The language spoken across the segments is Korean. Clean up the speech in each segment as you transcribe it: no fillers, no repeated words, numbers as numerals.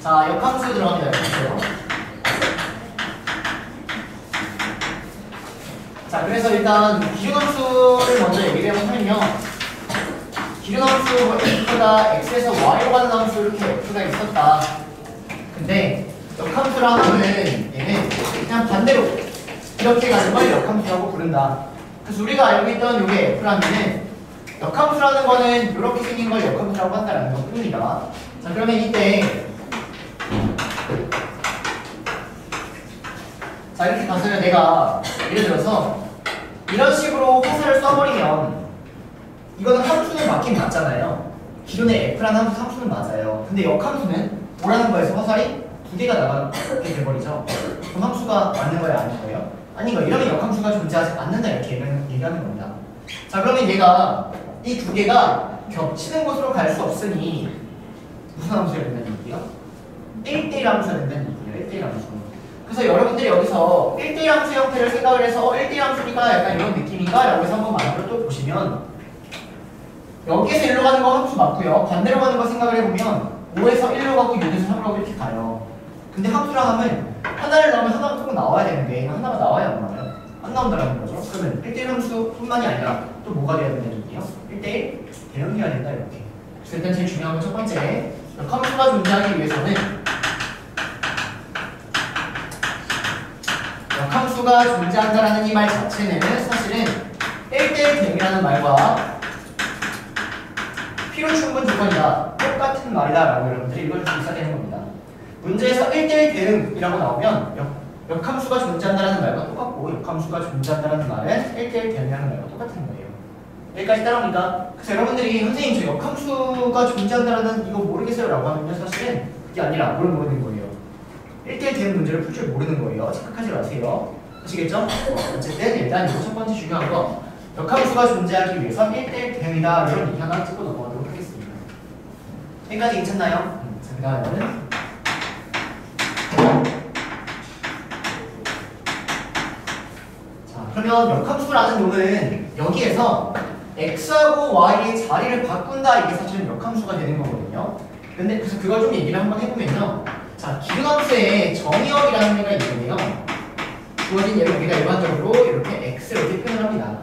자, 역함수 들어갑니다. 역함수. 자, 그래서 일단 기준함수를 먼저 얘기를 해보면요. 기준함수 f가 x에서 y로 가는 함수 이렇게 f가 있었다. 근데 역함수라 하면은 얘는 그냥 반대로 이렇게 가는 걸 역함수라고 부른다. 그래서 우리가 알고 있던 요게 f라면은 역함수라는 거는 이렇게 생긴 걸 역함수라고 한다는 것 뿐입니다. 자, 그러면 이때 자, 이렇게 가서요. 내가 예를 들어서 이런 식으로 화살을 써버리면 이거는 함수는 맞긴 맞잖아요. 기존의 f라는 함수는 맞아요. 근데 역함수는 뭐라는 거에서 화살이 두 개가 나가게 돼버리죠. 그럼 함수가 맞는 거예요? 아닌 거예요? 아닌 거예요. 이러면 역함수가 존재하지 않는다 이렇게 얘기하는 겁니다. 자, 그러면 얘가 이 두 개가 겹치는 곳으로 갈 수 없으니 무슨 함수가 된다는 얘기예요? 1대1 함수가 된다는 얘기예요. 1대1 함수. 그래서 여러분들이 여기서 1대1 함수 형태를 생각을 해서 1대1 함수니까 약간 이런 느낌인가? 라고 해서 한번 만들어 또 보시면 여기에서 1로 가는 거 함수 맞고요. 반대로 가는 거 생각을 해보면 5에서 1로 가고 6에서 3로 가고 이렇게 가요. 근데 함수라 하면 하나를 넣으면 하나가 꼭 나와야 되는데 하나가 나와야 안 나와요? 안 나온다는 거죠. 그러면 1대1 함수뿐만이 아니라 또 뭐가 돼야 된다는 얘기예요? 1대1 대응해야 된다 이렇게. 그래서 일단 제일 중요한 건 첫 번째, 역함수가 존재하기 위해서는 역함수가 존재한다라는 이 말 자체는 사실은 1대1 대응이라는 말과 필요 충분 조건이다. 똑같은 말이다 라고 여러분들이 읽어줄 수 있어야 되는 겁니다. 문제에서 1대1 대응이라고 나오면 역함수가 존재한다는 말과 똑같고 역함수가 존재한다는 말은 1대1 대응이라는 말과 똑같은 거예요. 여기까지 따라옵니까? 그래서 여러분들이 선생님 저 역함수가 존재한다는 이거 모르겠어요 라고 하면요 사실은 그게 아니라 뭘 모르는 거예요? 1대1 대응 문제를 풀 줄 모르는 거예요. 착각하지 마세요. 아시겠죠? 어쨌든 일단 이거 첫 번째 중요한 거 역함수가 존재하기 위해서 1대1 대응이다 이런 얘기 하나 찍고 넘어가도록 하겠습니다. 여기까지 괜찮나요? 자, 그 다음에는 자, 그러면 역함수라는 놈은 여기에서 x하고 y의 자리를 바꾼다 이게 사실은 역함수가 되는 거거든요. 근데 그래서 그걸 좀 얘기를 한번 해보면요. 자, 기준함수의 정의역이라는 애가 있는데요. 주어진 예로 우리가 일반적으로 이렇게 x를 이렇게 표현을 합니다.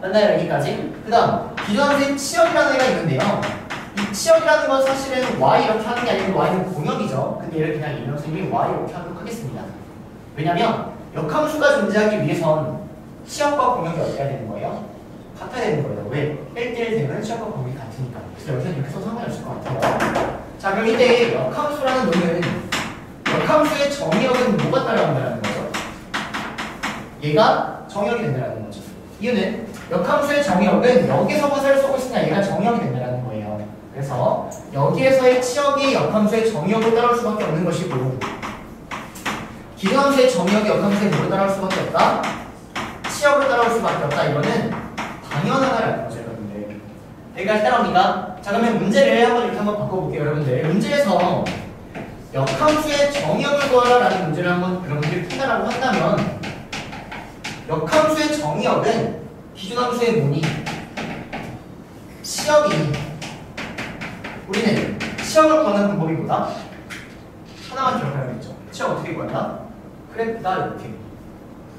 맞나요? 여기까지? 그 다음 기준함수의 치역이라는 애가 있는데요. 이 치역이라는 건 사실은 y 이렇게 하는 게 아니고 y는 공역이죠. 근데 얘를 그냥 이명 선생님이 y 이렇게 하도록 하겠습니다. 왜냐면 역함수가 존재하기 위해선 치역과 공역이 어떻게 해야 되는 거예요? 같아야 되는 거예요. 왜? 1대1 대응은 치역과 공역이 같으니까. 그래서 여기서 이렇게 써서 상관이 없을 것 같아요. 자, 그럼 이때 역함수라는 놈은 역함수의 정의역은 뭐가 따라온다는 거죠? 얘가 정의역이 된다는 거죠. 이유는 역함수의 정의역은 여기서 화살을 쏘고 있으니까 얘가 정의역이 된다는 거예요. 그래서 여기에서의 치역이 역함수의 정의역으로 따라올 수밖에 없는 것이고 기준함수의 정의역이 역함수의 뭐로 따라올 수밖에 없다? 치역으로 따라올 수밖에 없다. 이거는 당연하다라는 거죠, 여러분들. 여기까지 따라옵니까? 자, 그러면 문제를 이렇게 한번 바꿔볼게요, 여러분들. 문제에서 역함수의 정의역을 구하라라는 문제를 한번 여러분들이 푼다라고 한다면 역함수의 정의역은 기준함수의 뭐니? 치역이니. 우리는 치역을 구하는 방법이 뭐다? 하나만 기억해야겠죠. 치역 어떻게 구한다? 그래프다 이렇게.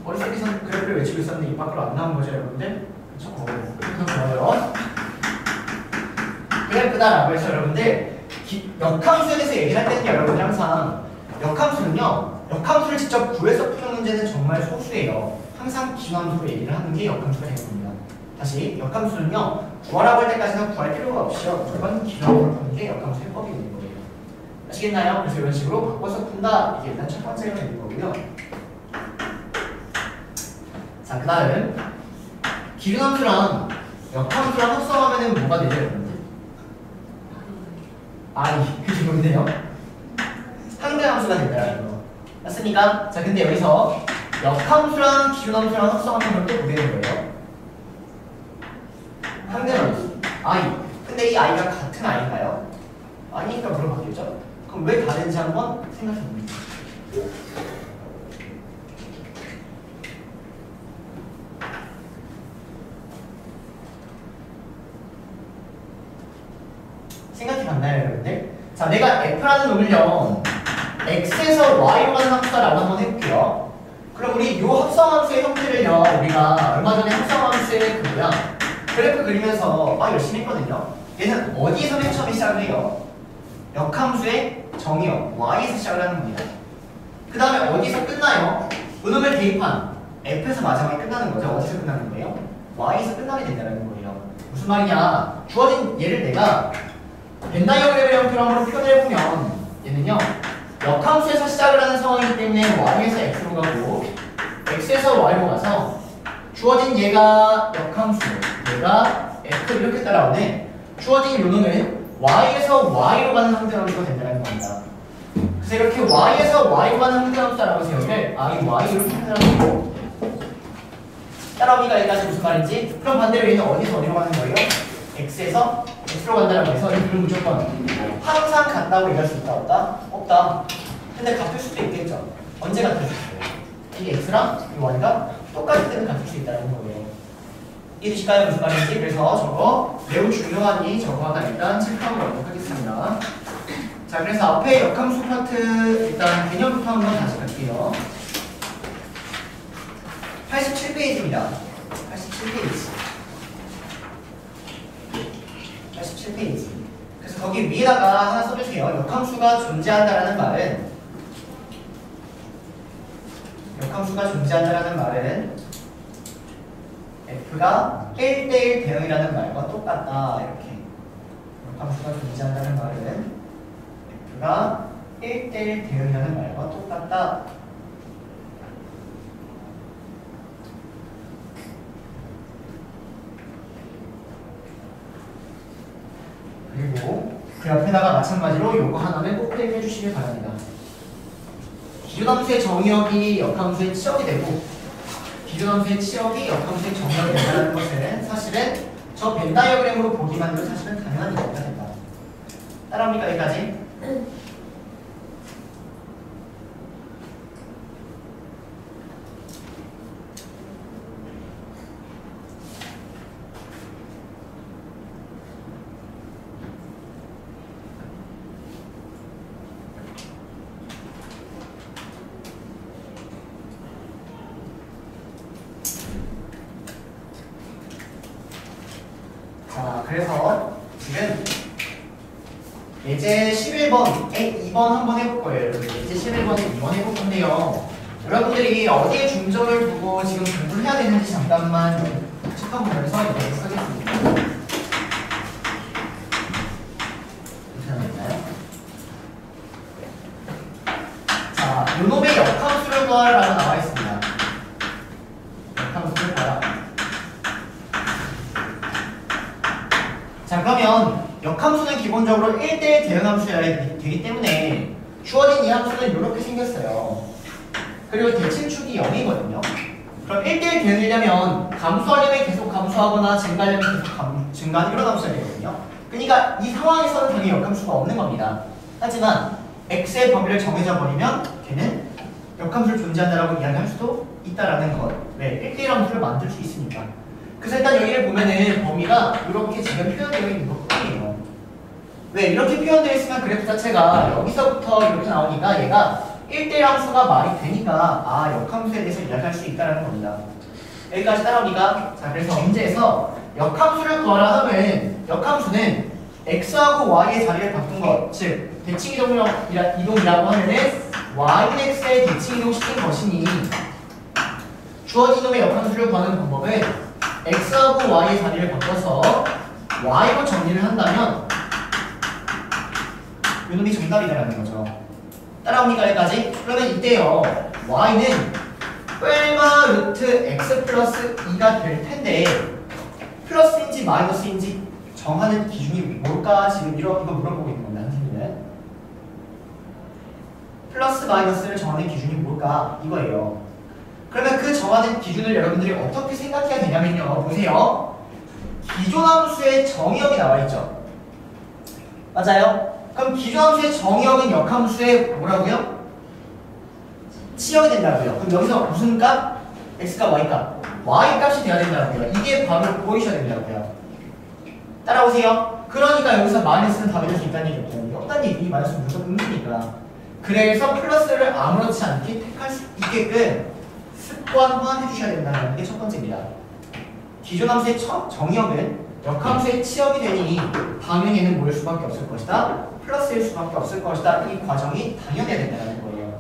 어렸을 때선 그래프를 외치고 있었는데 입 밖으로 안 나온 거죠, 여러분들? 그쵸? 그래서 좋아요. 그래프다라고 해서 여러분들 역함수에 대해서 얘기를 할 때는 여러분들 항상 역함수는요, 역함수를 직접 구해서 푸는 문제는 정말 소수예요. 항상 기준함수로 얘기를 하는 게 역함수가 되는 겁니다. 다시 역함수는요, 구하라고 할 때까지는 구할 필요가 없이요, 무조건 기준함수로 푸는 게 역함수 해법이 되는 거예요. 아시겠나요? 그래서 이런 식으로 바꿔서 푼다. 이게 일단 첫 번째가 되는 거고요. 자, 그 다음 기준함수랑 역함수랑 합성하면 뭐가 되죠, 여러분들? 그게 뭔데요? 상대함수가 된다는 거. 맞습니까? 자, 근데 여기서 역함수랑 기준함수랑 합성하면 그럼 또 뭐 되는 거예요? 상대함수. 근데 이 i가 같은 i인가요? 아니니까 물어 바뀌었죠? 그럼 왜 다른지 한번 생각해 봅니다. 생각해 봤나요, 여러분들? 자, 내가 f라는 놈을요, x에서 y로 가는 함수다라고 한번 해볼게요. 그럼 우리 이 합성함수의 형태를요, 우리가 얼마 전에 합성함수의 그 모양 그래프 그리면서 막 열심히 했거든요. 얘는 어디에서 맨 처음에 시작을 해요? 역함수의 정의역 y에서 시작을 하는 겁니다. 그 다음에 어디서 끝나요? 요놈을 대입한 f에서 마지막에 끝나는 거죠. 어디서 끝나는 거예요? y에서 끝나게 된다는 거예요. 무슨 말이냐? 주어진 얘를 내가 벤다이어그램의 형태로 한번 표현해보면 얘는요, 역함수에서 시작을 하는 상황이기 때문에 y에서 x로 가고 x에서 y로 가서 주어진 얘가 역함수, 얘가 f 이렇게 따라오네. 주어진 요놈은 y에서 y로 가는 함수가 된다는 겁니다. 그래서 이렇게 y에서 y로 가는 함수라고 따라오면서 여기를 i, y 이렇게 표현하고 따라오니까 여기까지 무슨 말인지. 그럼 반대로 얘는 어디서 어디로 가는 거예요? x에서 x로 간다라고 해서 이걸 무조건 항상 같다고 얘기할 수 있다 없다? 없다. 근데 같을 수도 있겠죠. 언제 같을 수 있어요? 이 x랑 이 y가 똑같을 때는 같을 수 있다는 거예요. 이해되실까요? 무슨 말인지. 그래서 저거 매우 중요하니 저거 하나 일단 체크하고 가도록 하겠습니다. 자, 그래서 앞에 역함수 파트 일단 개념부터 한번 다시 갈게요. 87페이지입니다. 87페이지. 87페이지. 그래서 거기 위에다가 하나 써주세요. 역함수가 존재한다라는 말은 f가 1대1 대응이라는 말과 똑같다. 이렇게. 역함수가 존재한다는 말은 f가 1대1 대응이라는 말과 똑같다. 그리고 그 옆에다가 마찬가지로 요거 하나는 꼭 기억해 주시길 바랍니다. 기준함수의 정의역이 역함수의 치역이 되고 기준함수의 치역이 역함수의 정의역이 된다는 것은 사실은 저 벤다이어그램으로 보기만으로 사실은 가능한 얘기가 된다. 따라옵니까 여기까지? 자, 그래서 지금 예제 11번에 2번 한번 해볼 거예요. 여러분. 예제 11번에 2번 해볼 건데요. 여러분들이 어디에 중점을 두고 지금 공부를 해야 되는지 잠깐만 체크한 부분에서 얘기하도록 하겠습니다. 괜찮나요? 자, 요놈의 역함수를 구하라고 나와 있습니다. 역함수를 구하라. 자, 그러면 역함수는 기본적으로 1대1 대응함수여야 되기 때문에 주어진 이 함수는 이렇게 생겼어요. 그리고 대칭축이 0이거든요. 그럼 1대1 대응이려면 감소하려면 계속 감소하거나 증가하려면 계속 증가하는 이런 함수가 되거든요. 그러니까 이 상황에서는 당연히 역함수가 없는 겁니다. 하지만 x의 범위를 정해져 버리면 걔는 역함수를 존재한다라고 이야기할 수도 있다라는 것. 왜? 1대1 함수를 만들 수 있으니까. 그래서 일단 여기를 보면은 범위가 이렇게 지금 표현되어 있는 것 뿐이에요. 왜? 이렇게 표현되어 있으면 그래프 자체가 여기서부터 이렇게 나오니까 얘가 1대1 함수가 말이 되니까 아, 역함수에 대해서 이야기할 수 있다는 겁니다. 여기까지 따라오니까 자, 그래서 문제에서 역함수를 구하라 하면 역함수는 x하고 y의 자리를 바꾼 것, 즉 대칭 이동이라고 하면은 y는 x의 대칭 이동시킨 것이니 주어진 놈의 역함수를 구하는 방법은 x하고 y의 자리를 바꿔서 y로 정리를 한다면 이놈이 정답이다라는 거죠. 따라옵니까 여기까지? 그러면 이때요 y는 뿔마 루트 x 플러스 2가 될 텐데 플러스인지 마이너스인지 정하는 기준이 뭘까? 지금 이거 물어보고 있는 겁니다. 선생님은 플러스 마이너스를 정하는 기준이 뭘까? 이거예요. 그러면 그 정하는 기준을 여러분들이 어떻게 생각해야 되냐면요. 보세요. 기존함수의 정의역이 나와 있죠. 맞아요? 그럼 기존함수의 정의역은 역함수의 뭐라고요? 치역이 된다고요. 그럼 여기서 무슨 값? x값, y값. y값이 돼야 된다고요. 이게 바로 보이셔야 된다고요. 따라오세요. 그러니까 여기서 마이너스는 답이 될 수 있다는 얘기 없잖아요. 없다는 얘기. 마이너스는 무조건 음수니까. 그래서 플러스를 아무렇지 않게 택할 수 있게끔 습관화해 주셔야 된다는 게 첫 번째입니다. 기존 함수의 정의역은 역함수의 치역이 되니 당연히 얘는 뭐일 수밖에 없을 것이다. 플러스일 수밖에 없을 것이다. 이 과정이 당연해야 된다는 거예요.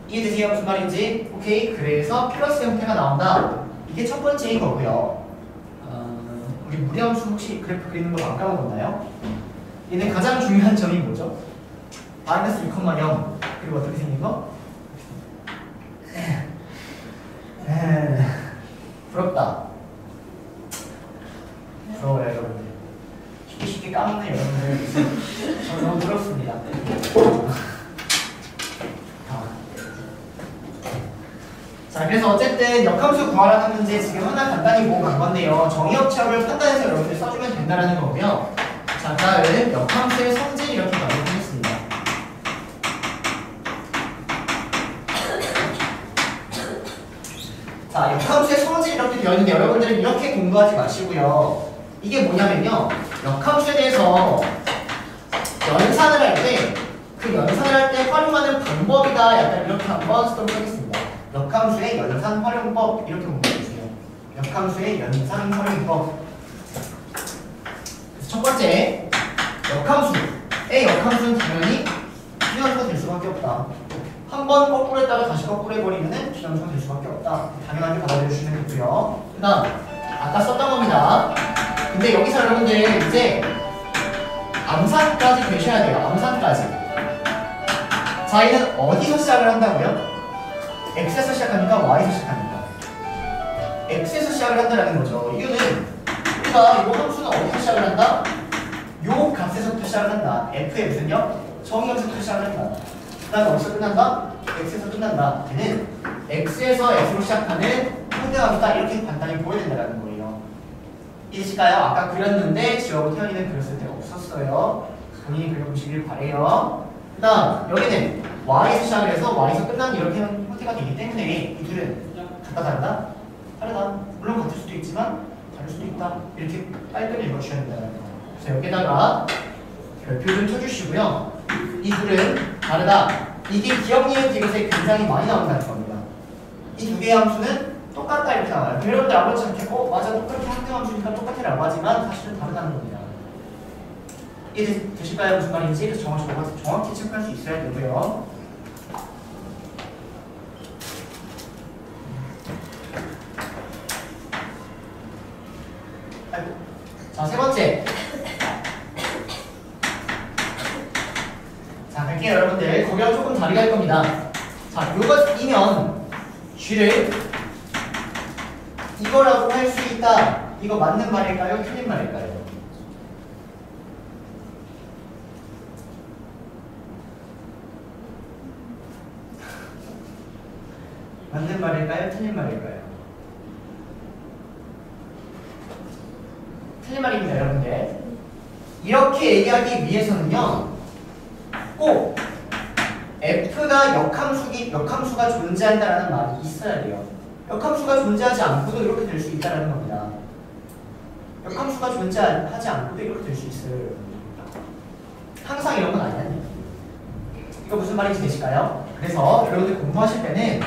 이해되세요? 무슨 말인지? 오케이. 그래서 플러스 형태가 나온다. 이게 첫 번째인 거고요. 우리 무리함수 혹시 그래프 그리는 거 안 까먹었나요? 얘는 가장 중요한 점이 뭐죠? 마이너스 2,0 그리고 어떻게 생긴 거? 부럽다. 부러워요 여러분들. 쉽게 까먹네 여러분들. 저 너무 부럽습니다. 자, 그래서 어쨌든 역함수 구하라는 문제 지금 하나 간단히 보고 간 건데요. 정의역 치역을 판단해서 여러분들 써주면 된다는 거고요. 자, 다음 역함수의 성질 이렇게 가보겠습니다. 자, 역함수의 성질 이렇게 되어 있는데 여러분들은 이렇게 공부하지 마시고요. 이게 뭐냐면요. 역함수에 대해서 연산을 할 때 그 연산을 할 때 활용하는 방법이다. 약간 이렇게 한번 쓰도록 하겠습니다. 역함수의 연산 활용법 이렇게 공부해주세요. 역함수의 연산 활용법. 그래서 첫 번째, 역함수의 역함수는 당연히 비현수가 될 수밖에 없다. 한 번 거꾸로 했다가 다시 거꾸로 해버리면 비현수가 될 수밖에 없다. 당연하게 받아들여주시면 되고요. 그 다음, 아까 썼던 겁니다. 근데 여기서 여러분들 이제 암산까지 되셔야 돼요. 암산까지. 자, 얘는 어디서 시작을 한다고요? x에서 시작합니까? y에서 시작합니까? x에서 시작을 한다는 거죠. 이거는 우리가 이 함수는 어디서 시작을 한다? 요 값에서부터 시작을 한다. f의 무슨요? 정의역에서부터 시작을 한다. 그 다음에 어디서 끝난다? x에서 끝난다. 얘는 x에서 x로 시작하는 상대함수다. 이렇게 간단히 보여야 된다는 거예요. 이해실까요? 아까 그렸는데 지우하고 태연이는 그렸을 때 없었어요. 본인이 그려보시길 바래요. 그 다음 여기는 y에서 시작을 해서 y에서 끝나는 이렇게 형태가 되기 때문에 이 둘은 같다 다르다? 다르다. 물론 같을 수도 있지만 다를 수도 있다. 이렇게 깔끔히 읽어주셔야 된다는 거. 그래서 여기다가 별표 좀 쳐주시고요. 이 둘은 다르다. 이게 기억 니은 디귿에 굉장히 많이 나온다는 겁니다. 이 두 개의 함수는 똑같다 이렇게 나와요. 여러분들 아무렇지 않게 맞아 똑같게 한개 함수니까 똑같아라고 하지만 사실은 다르다는 겁니다. 이해되실까요? 무슨 말인지? 그래서 정확히 체크할 수 있어야 되고요. 자, 세 번째. 자, 갈게요, 여러분들. 거기랑 조금 다르게 할 겁니다. 자, 요것이면 G를 이거라고 할 수 있다. 이거 맞는 말일까요? 틀린 말일까요? 맞는 말일까요? 틀린 말일까요? 틀린 말입니다, 여러분들. 이렇게 얘기하기 위해서는요, 꼭 f가 역함수가 존재한다라는 말이 있어야 돼요. 역함수가 존재하지 않고도 이렇게 될 수 있다는 겁니다. 역함수가 존재하지 않고도 이렇게 될 수 있어요. 항상 이런 건 아니야. 이거 무슨 말인지 되실까요? 그래서 여러분들 공부하실 때는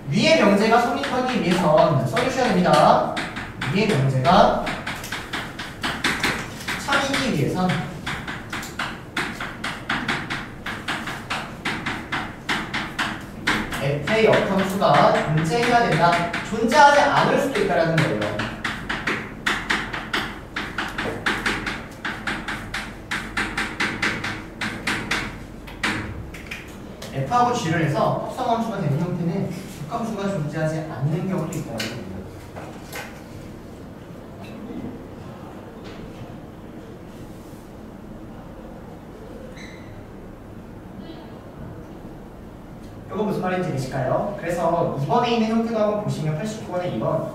위의 명제가 성립하기 위해선 써주셔야 됩니다. 위의 명제가 참이기 위해선 f의 역함수가 존재해야 된다. 존재하지 않을 수도 있다는 거예요. f하고 g를 해서 합성함수가 되는 형태는 역함수가 존재하지 않는 경우도 있다는 겁니다. 이거 무슨 말인지 아실까요? 그래서 2번에 있는 형태도 한번 보시면 89번에 2번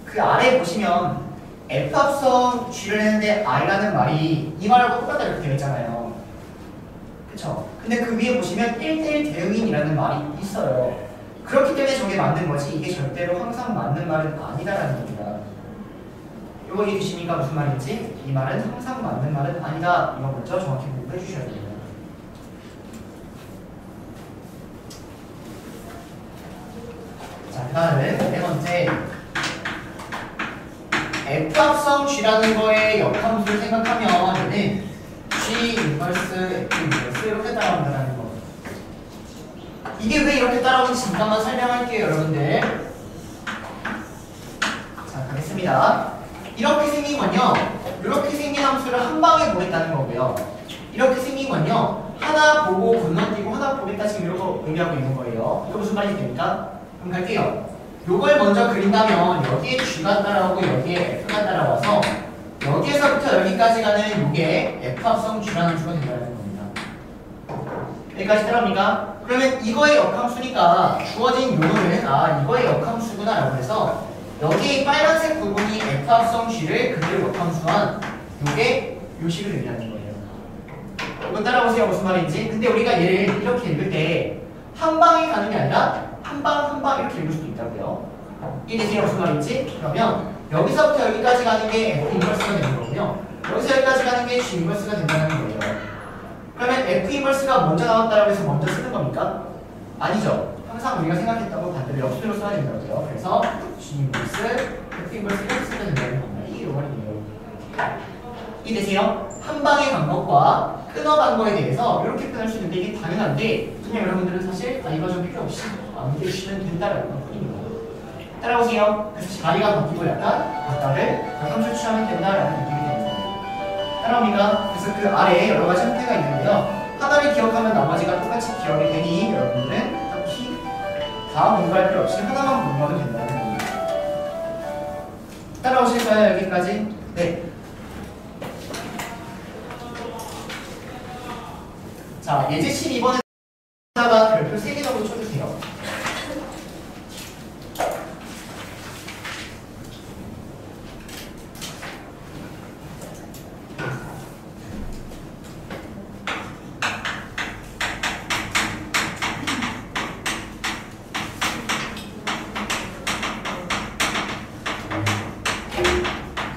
그 아래 보시면 f 합성 g를 했는데 i라는 말이 이 말하고 똑같다 이렇게 되어 있잖아요. 그쵸? 근데 그 위에 보시면 1대1 대응인이라는 말이 있어요. 그렇기 때문에 저게 맞는 거지 이게 절대로 항상 맞는 말은 아니다라는 겁니다. 이거 이해되십니까? 무슨 말인지? 이 말은 항상 맞는 말은 아니다. 이거 먼저 정확히 공부해 주셔야 됩니다. 다음 네 번째 F 합성 G라는 거의 역함수를 생각하면 얘는 G 인버스 F 인버스 이렇게 따라온다는 거. 이게 왜 이렇게 따라오는지 잠깐만 설명할게요, 여러분들. 자, 가겠습니다. 이렇게 생긴 건요, 이렇게 생긴 함수를 한 방에 보겠다는 거고요. 이렇게 생긴 건요, 하나 보고 건너뛰고 하나 보겠다 지금 이러고 의미하고 있는 거예요. 이거 무슨 말이 됩니까? 그럼 갈게요. 요걸 먼저 그린다면 여기에 G가 따라오고 여기에 F가 따라와서 여기에서부터 여기까지 가는 요게 F 합성 G라는 수가 된다는 겁니다. 여기까지 따라옵니까? 그러면 이거의 역함수니까 주어진 요거는 아 이거의 역함수구나 라고 해서 여기 빨간색 부분이 F 합성 G를 그대로 역함수한 요게 요 식을 의미하는 거예요. 이거 따라오세요. 무슨 말인지. 근데 우리가 얘를 이렇게 읽을 때 한 방에 가는 게 아니라 한 방 이렇게 읽을 수도 있다고요. 이해되세요? 무슨 말인지? 그러면 여기서부터 여기까지 가는 게 F 인버스가 되는 거고요. 여기서 여기까지 가는 게 G 인버스가 된다는 거예요. 그러면 F 인버스가 먼저 나왔다고 해서 먼저 쓰는 겁니까? 아니죠. 항상 우리가 생각했던 거 반대로 역순으로 써야 된다고요. 그래서 G 인버스, F 인버스 이렇게 쓰면 된다는 겁니다. 이게 요말이에요. 이해되세요? 한 방에 간 것과 끊어간 거에 대해서 이렇게 표현할 수 있는데 이게 당연한데 그냥 여러분들은 사실 이거 좀 필요 없이 안 계시면 된다라는 것뿐입니다. 따라오세요. 그래서 자리가 바뀌고 약간 바다를 역함수 취하면 된다라는 느낌이 됩니다. 따라옵니까? 그래서 그 아래에 여러 가지 형태가 있는데요. 하나를 기억하면 나머지가 똑같이 기억이 되니 여러분들은 딱히 다 공부할 필요 없이 하나만 공부하면 된다는 겁니다. 따라오실까요? 여기까지? 네. 자, 예제 12번에다가 별표 3개 정도 쳐주세요.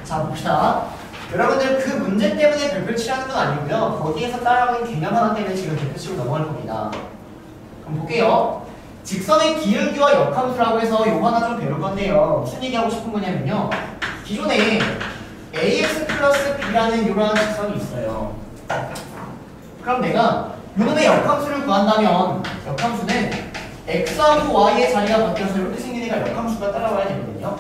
자, 봅시다. 여러분들 그 문제 때문에 별표 치라는 건 아니고요. 거기에서 따라오는 개념 하나 때문에 지금 별표 치고 넘어갈 겁니다. 그럼 볼게요. 직선의 기울기와 역함수라고 해서 요거 하나 좀 배울 건데요. 무슨 얘기하고 싶은 거냐면요. 기존에 ax 플러스 b라는 요런 직선이 있어요. 그럼 내가 요놈의 역함수를 구한다면 역함수는 x하고 y의 자리가 바뀌어서 이렇게 생긴 애가 역함수가 따라와야 되거든요.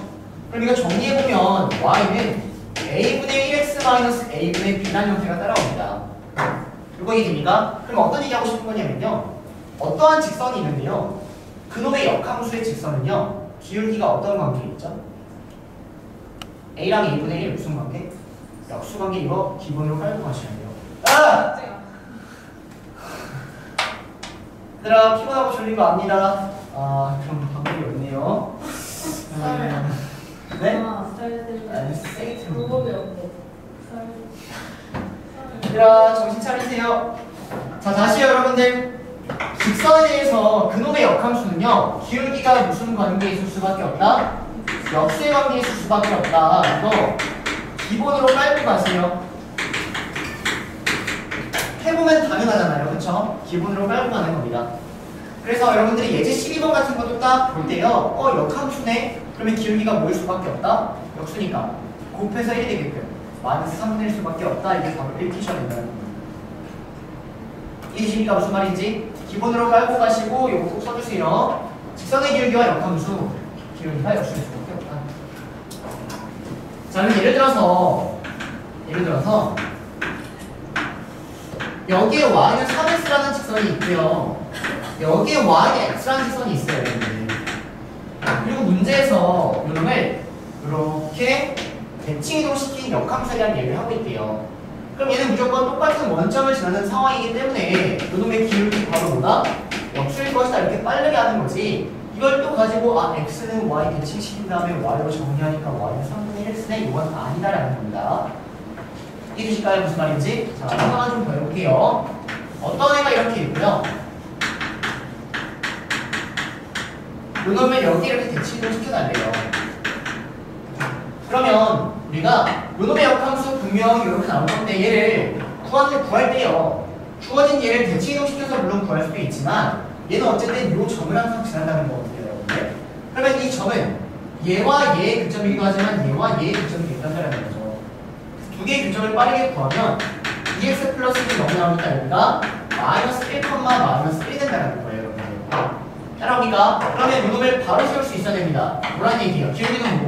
그럼 이거 정리해보면 y는 a분의 1x 마이너스 a분의 b라는 형태가 따라옵니다. 이거 이해됩니까? 그럼 어떤 얘기 하고 싶은 거냐면요. 어떠한 직선이 있는데요. 그놈의 역함수의 직선은요. 기울기가 어떤 관계에 있죠? a랑 a분의 1 무슨 관계? 역수 관계 이거 기본으로 깔고 가셔야 돼요. 아! 얘들아 피곤하고 졸린 거 압니다. 아 그럼 방법이 없네요. 네? 아니 세게 틀면 얘들아 정신 차리세요. 자 다시 여러분들 직선에 대해서 그놈의 역함수는요 기울기가 무슨 관계에 있을 수밖에 없다? 역수의 관계에 있을 수밖에 없다. 이거 기본으로 깔고 가세요. 해보면 당연하잖아요. 그쵸? 기본으로 깔고 가는 겁니다. 그래서 여러분들이 예제 12번 같은 것도 딱 볼 때요. 역함수네? 그러면 기울기가 뭐일 수밖에 없다? 역수니까 곱해서 1이 되게끔 마이너스 3분의 1 수밖에 없다. 이게 답을 읽히셔야 된다는 겁니다. 이해되십니까? 무슨 말인지? 기본으로 깔고 가시고 이거 꼭 써주세요. 직선의 기울기와 역함수 기울기가 역수일 수밖에 없다. 자 그럼 예를 들어서 여기에 y는 3x라는 직선이 있고요. 여기에 y에 x라는 직선이 있어요. 여러분들. 그리고 문제에서 이놈을 이렇게 대칭 이동시킨 역함수에 대한 얘기를 하고 있대요. 그럼 얘는 무조건 똑같은 원점을 지나는 상황이기 때문에 이놈의 기울기 바로 뭐다? 역수일 것이다. 이렇게 빠르게 하는 거지. 이걸 또 가지고 x는 y 대칭시킨 다음에 y로 정리하니까 y는 3분의 1 x네 이건 아니다라는 겁니다. 이해되실까요? 무슨 말인지? 자, 하나 좀 더 해볼게요. 어떤 애가 이렇게 있고요. 요놈을 여기 이렇게 대칭을 시켜달래요. 그러면 우리가 요놈의 역함수 분명히 이렇게 나올 건데 얘를 구할 때요. 주어진 얘를 대칭 이동시켜서 물론 구할 수도 있지만 얘는 어쨌든 요 점을 항상 지난다는 거거든요. 여러분들. 그러면 이 점은 얘와 얘의 교점이기도 하지만 얘와 얘의 교점이 된다는 거죠. 두 개의 교점을 빠르게 구하면 2x 플러스 1이 너무 나오니까 여기가 마이너스 1, 마이너스 1이 된다는 거예요. 여러분들. 따라오니까 그러면 요놈을 바로 세울 수 있어야 됩니다. 뭐란 얘기예요? 기울기는 뭐?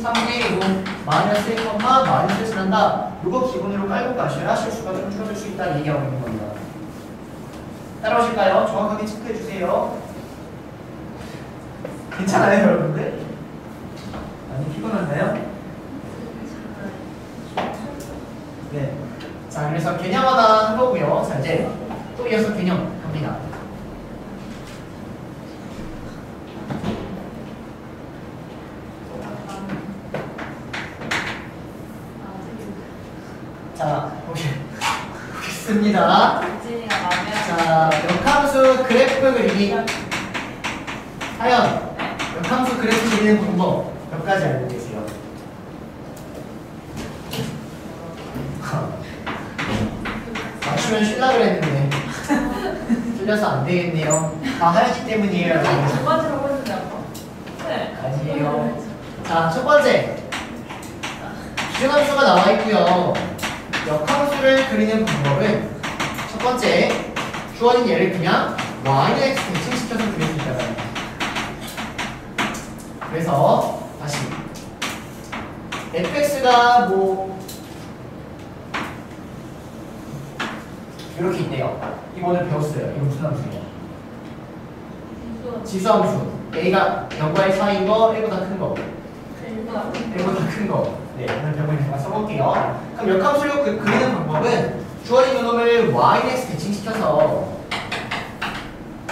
3분의 1이고 마이너스 1, 마이너스 1을 한다. 요거 기본으로 깔고 가셔야 실수가 좀 줄어들 수 있다 얘기하고 있는 겁니다. 따라오실까요? 정확하게 체크해 주세요. 괜찮아요, 여러분들? 많이 피곤한가요? 네. 자, 그래서 개념하나 한 거고요. 자, 이제 또 이어서 개념 갑니다. 자, 보겠습니다. 자, 역함수 그래프 그리기. 하연, 역함수 그래프 그리는 방법 몇 가지 알고 계세요? 맞추면 쉬려고 그랬는데 틀려서 안 되겠네요. 다 하연이 때문이에요. 두 번째로 보여주지 않아? 네. 아니에요. 자, 첫 번째. 기준함수가 나와 있고요. 역함수를 그리는 방법은 첫 번째, 주어진 얘를 그냥 y는 x 대칭시켜서 그릴 수 있다는 거예요. 그래서 다시 fx가 뭐 이렇게 있대요. 이거 오늘 배웠어요. 이거 무슨 함수예요? 지수함수. a가 0과의 사이인 거, 1보다 큰 거. 1보다 큰 거. 네, 오늘 배우고 있는 거 써볼게요. 그럼 역함수를 그리는 방법은 주어진 요놈을 y는 x 대칭시켜서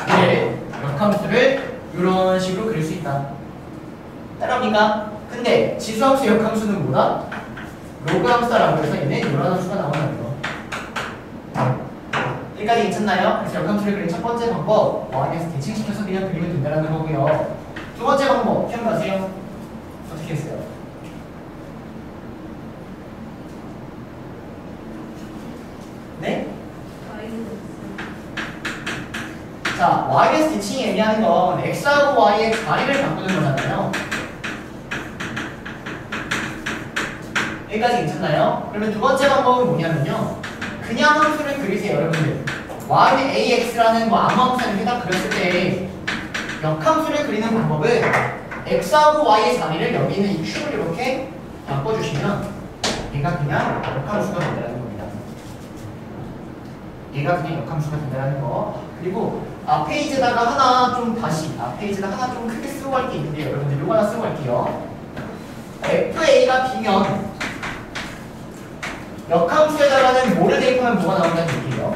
네, 역함수를 이런 식으로 그릴 수 있다. 따라합니까? 근데 지수함수 역함수는 뭐다? 로그함수라고 해서 얘는 이런 함수가 나오는 거. 여기까지 괜찮나요? 그래서 역함수를 그린 첫 번째 방법 y는 대칭시켜서 그냥 그리면 된다는 거고요. 두 번째 방법 기억나세요? 어떻게 했어요? 네? 자, y의 대칭이 의미하는 건 x하고 y의 자리를 바꾸는 거잖아요. 여기까지 괜찮나요? 그러면 두 번째 방법은 뭐냐면요. 그냥 함수를 그리세요, 여러분들. y는 ax라는 뭐 아무 함수를 딱 그렸을 때 역함수를 그리는 방법은 x하고 y의 자리를 여기 있는 이 큐를 이렇게 바꿔주시면 얘가 그냥 역함수가 된다는 겁니다. 얘가 그냥 역함수가 된다는 거. 그리고 앞페이지에다가 하나 좀 다시 앞페이지에다 하나 좀 크게 쓰고 갈 게 있는데 여러분들 이거 하나 쓰고 갈게요. FA가 B면 역함수에다가는 뭐를 대입하면 뭐가 나온다는 얘기예요?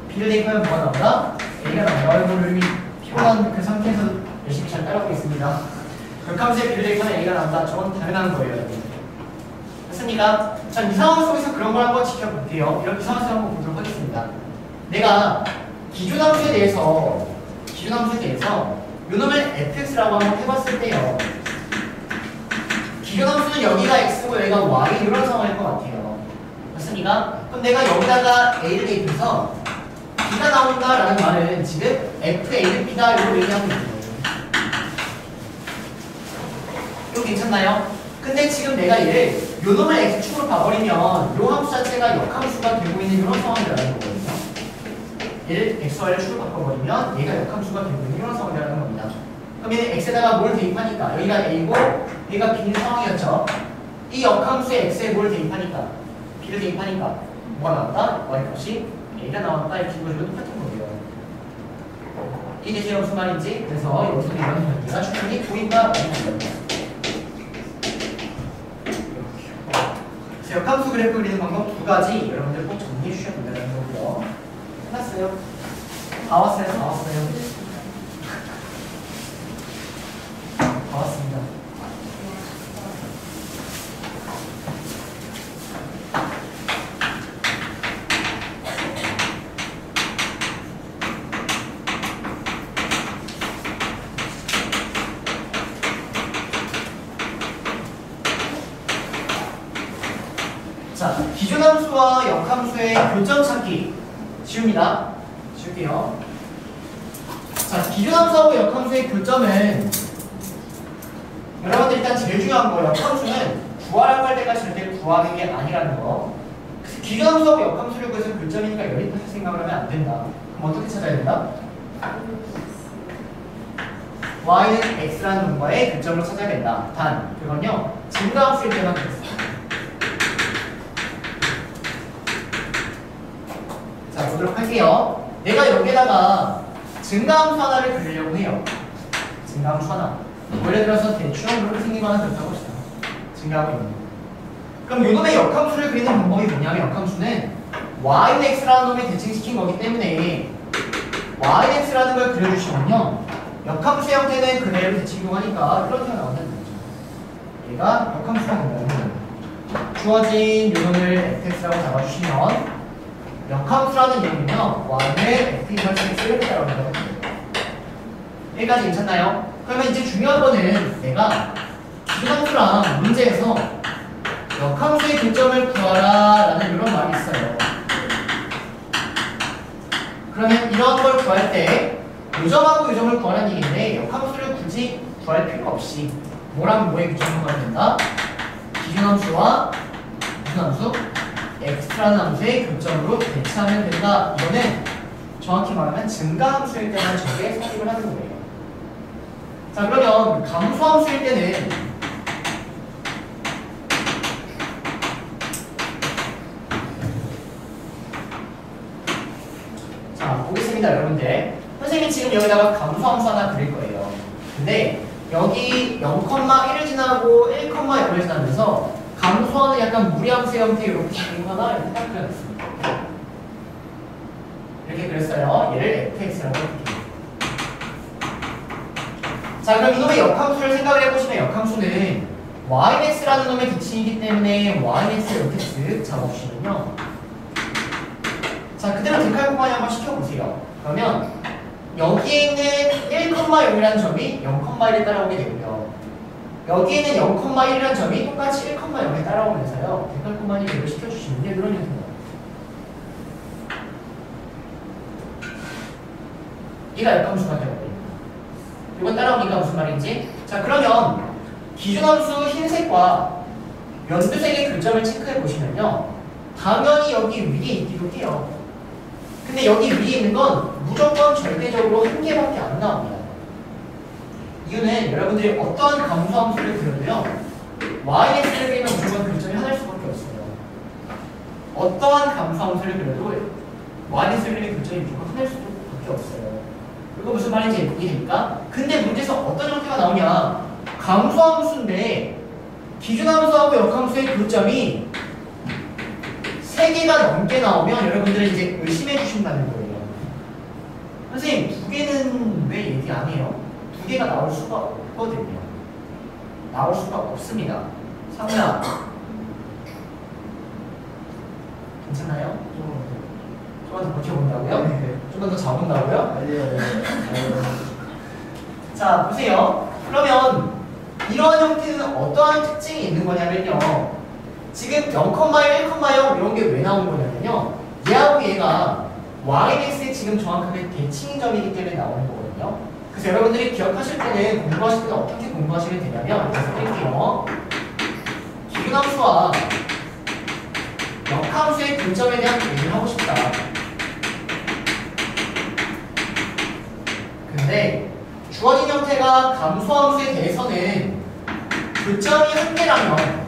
B를 대입하면 뭐가 나온다? A가 나온다. 오늘 이미 피곤한 그 상태에서 열심히 잘 따라오고 있습니다. 역함수에 B를 대입하면 A가 나온다. 저건 당연한 거예요, 여러분. 됐습니까? 자, 이 상황 속에서 그런 걸 한번 지켜볼게요. 이런 이상한 걸 한번 보도록 하겠습니다. 내가 기준함수에 대해서 요놈을 fx라고 한번 해봤을 때요. 기준함수는 여기가 x고 여기가 y 이런 상황일 것 같아요. 맞습니까? 그럼 내가 여기다가 a를 대입해서 b가 나온다라는 말은 지금 fa는 b다 이걸 얘기하고 있는 거예요. 이거 괜찮나요? 근데 지금 내가 얘를 요놈을 x축으로 봐버리면 요 함수 자체가 역함수가 되고 있는 이런 상황이라는 거거든요. 얘를 x와를 축으로 바꿔버리면 얘가 역함수가 되고 있는 이런 상황이라는 겁니다. 그럼 얘는 x에다가 뭘 대입하니까 여기가 a고 얘가 b인 상황이었죠. 이 역함수에 x에 뭘 대입하니까 b를 대입하니까 뭐가 나왔다? y값이 a가 나왔다. 이렇게 이거도 똑같은 거예요. 이해되세요? 무슨 말인지? 그래서 여기서 이런 관계가 충분히 보인다. 역함수 그래프 그리는 방법 두 가지 여러분들 꼭 정리해 주셔야 된다는 거고요. 끝났어요. 다 왔어요. 다 왔어요. 다 왔습니다. 자, 기준함수와 역함수의 교점 찾기 지웁니다. 지울게요. 자, 기준함수하고 역함수의 교점은 여러분들 일단 제일 중요한 거 역함수는 구하라고 할 때가 절대 구하는 게 아니라는 거. 그래서 기존함수하고 역함수를 구해서 교점이니까 여기 다시 생각을 하면 안 된다. 그럼 어떻게 찾아야 된다? y는 x라는 놈과의 교점으로 찾아야 된다. 단 그건요 증가함수일 때만 그랬어요. 자 보도록 할게요. 내가 여기에다가 증가함수 하나를 그리려고 해요. 증가함수 하나. 예를 들어서 대충 이렇게 생긴 거 하나 그렸다고 합시다. 증가하고 있는 거. 그럼 요놈의 역함수를 그리는 방법이 뭐냐면 역함수는 y는 x라는 놈에 대칭시킨 거기 때문에 y는 x라는 걸 그려주시면요 역함수 형태는 그대로 대칭이동하니까 이렇게 나오는 거죠. 얘가 역함수가 된다는 주어진 요놈을 fx라고 잡아주시면 역함수라는 얘기는요 y는 f-x 이렇게 따라오는 거예요. 여기까지 괜찮나요? 그러면 이제 중요한 거는 내가 기존함수랑 문제에서 역함수의 교점을 구하라 라는 이런 말이 있어요. 그러면 이런 걸 구할 때 요점하고 요점을 구하라는 얘기인데 역함수를 굳이 구할 필요 없이 뭐랑 뭐의 교점을 구하면 된다? 기준함수와 무슨 함수? x라는 함수의 교점으로 대체하면 된다. 이거는 정확히 말하면 증가함수일 때만 저게 성립을 하는 거예요. 자 그러면 감소함수일 때는 자 보겠습니다 여러분들. 선생님이 지금 여기다가 감소함수 하나 그릴 거예요. 근데 여기 0,1을 지나고 1,0을 지나면서 감소하는 약간 무리함수 형태 이렇게 그린 거나 이렇게 딱 그렸습니다. 이렇게 그렸어요. 얘를 fx라고 할게요. 자 그럼 이놈의 역함수를 생각을 해보시면 역함수는 yx라는 놈의 대칭이기 때문에 yx를 이렇게 쓱 잡아주시면요 자 그대로 데칼코마니 한번 시켜보세요. 그러면 여기에 있는 1,0이라는 점이 0,1에 따라오게 되고요 여기에는 0,1이라는 점이 똑같이 1,0에 따라오면서요 데칼코마니 이걸 시켜주시면 이런 형태가 나와요. 얘가 역함수가 되거든요. 이건 따라오니까 무슨 말인지? 자 그러면 기준함수 흰색과 연두색의 교점을 체크해 보시면요 당연히 여기 위에 있기도 해요. 근데 여기 위에 있는 건 무조건 절대적으로 한 개밖에 안 나옵니다. 이유는 여러분들이 어떠한 감소함수를 그려도요 yx를 그리면 무조건 교점이 하나일 수밖에 없어요. 어떠한 감소함수를 그려도 yx를 그리면 교점이 무조건 하나일 수밖에 없어요. 이거 무슨 말인지 이해됩니까? 근데 문제에서 어떤 형태가 나오냐 감소함수인데 기준함수하고 역함수의 교점이 3개가 넘게 나오면 여러분들은 이제 의심해 주신다는 거예요. 선생님 2개는 왜 얘기 안 해요? 2개가 나올 수가 없거든요. 나올 수가 없습니다. 상우야 괜찮나요? 조금 더 버텨본다고요? 네. 조금 더 잡은다고요? 아니요. 자 보세요. 그러면 이러한 형태는 어떠한 특징이 있는 거냐면요 지금 0,1, 1,0 이런 게 왜 나온 거냐면요 얘하고 얘가 yx에 지금 정확하게 대칭인 점이기 때문에 나오는 거거든요. 그래서 여러분들이 기억하실 때는 공부하실 때는 어떻게 공부하시면 되냐면 그래서 할게요. 기준함수와 역함수의 교점에 대한 얘기를 하고 싶다. 근데 주어진 형태가 감소함수에 대해서는 교점이 한 개라면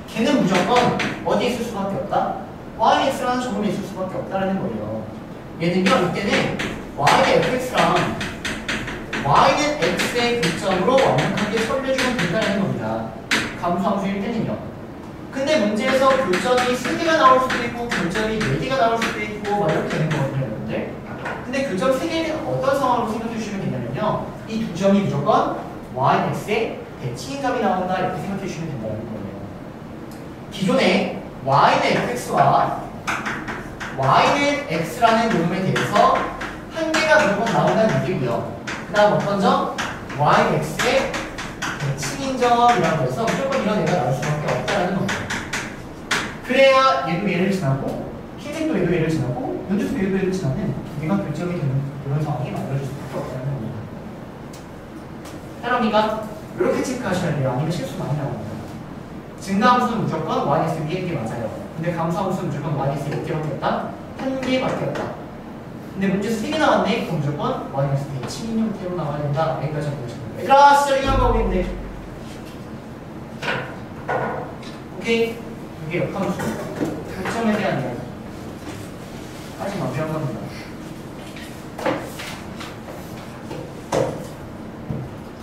걔는 무조건 어디에 있을 수밖에 없다? yx라는 점에 있을 수밖에 없다는 거예요. 얘는요 이때는 y는 fx랑 y는 x의 교점으로 완벽하게 처리해주면 된다는 겁니다. 감소함수일 때는요. 근데 문제에서 교점이 3개가 나올 수도 있고 교점이 4개가 나올 수도 있고 막 이렇게 되는 거거든요 여러분들. 근데 교점 3개는 어떤 상황으로 생각해 주시면 되냐면요 이 두 점이 무조건 y는 x의 대칭인 점이 나온다 이렇게 생각해 주시면 된다는 거예요. 기존에 y는 fx와 y는 x라는 요놈에 대해서 한 개가 무조건 나온다는 얘기고요. 그 다음 어떤 점? y는 x의 대칭인 점이라고 해서 무조건 이런 애가 나올 수밖에 없다는 겁니다. 그래야 얘도 얘를 지나고 흰색도 얘도 얘를 지나고 연두색도 얘도 얘를 지나면 두 개가 결정이 되는 그런 상황이 만들어질 수밖에 없다는 겁니다. 따라옵니까? 이렇게 체크하셔야 돼요. 아니면 실수 많이 나옵니다. 증가함수는 무조건 yx 위에 게 맞아요. 근데 감소함수는 무조건 yx 몇 개 바뀌었다? 한 개 바뀌었다. 근데 문제에서 3개 나왔네? 그럼 무조건 yx 7인용태로 나와야 된다. 여기까지 하고 있습니다. 얘들아 진짜 중요한 거 보겠는데. 오케이? 이게 역함수. 결점에 대한 이야기. 하지만 배운 겁니다.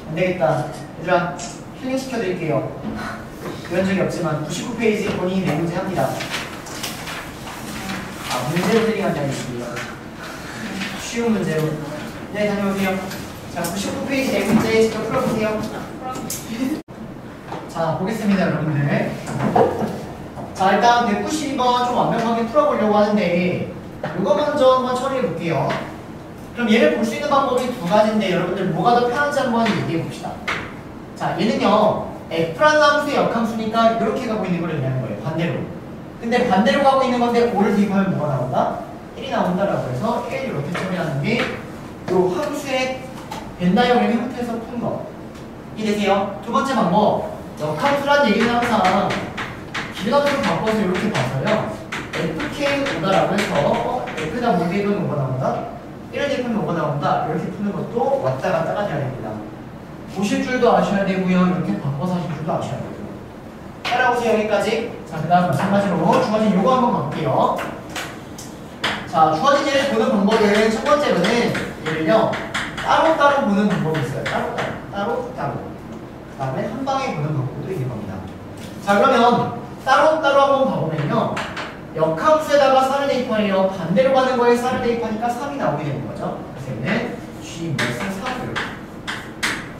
안 되겠다. 얘들아, 힐링 시켜드릴게요. 이런 적이 없지만 99페이지 본인이 내 문제 합니다. 아, 문제로 힐링한 적이 있습니다. 쉬운 문제로. 네, 다녀오세요. 자, 99페이지 내 문제 직접 풀어보세요. 자, 보겠습니다, 여러분들. 자, 일단 192번 좀 완벽하게 풀어보려고 하는데 이거 먼저 한번 처리해 볼게요. 그럼 얘를 볼 수 있는 방법이 두 가지인데 여러분들 뭐가 더 편한지 한번 얘기해 봅시다. 자, 얘는요 F라는 함수의 역함수니까 이렇게 가고 있는 걸 의미하는 거예요. 반대로. 근데 반대로 가고 있는 건데 5를 대입하면 뭐가 나온다? 1이 나온다라고 해서 1 이렇게 처리하는 게 이 함수의 벤다이어그램 형태에서 푼 거. 이해되세요? 두 번째 방법. 역함수란 얘기는 항상 기름함수로 바꿔서 이렇게 봐서요. FK 오다라고 해서 F다 뭘 대입하면 뭐가 나온다? 1을 대입하면 뭐가 나온다? 이렇게 푸는 것도 왔다 갔다 해야 됩니다. 보실 줄도 아셔야 되고요. 이렇게 바꿔서 하실 줄도 아셔야 되고요. 따라오세요. 여기까지. 자, 그 다음 마찬가지로 주어진 요거 한번 가볼게요. 자, 주어진 예를 보는 방법은 첫 번째로는 얘를요 따로따로 보는 방법이 있어요. 따로. 그 다음에 한 방에 보는 방법도 있는 겁니다. 자, 그러면 따로따로 한번 봐보면요 역함수에다가 4를 대입하래요. 반대로 가는 거에 4를 대입하니까 3이 나오게 되는 거죠. 그래서 얘는 G 플러스 4를.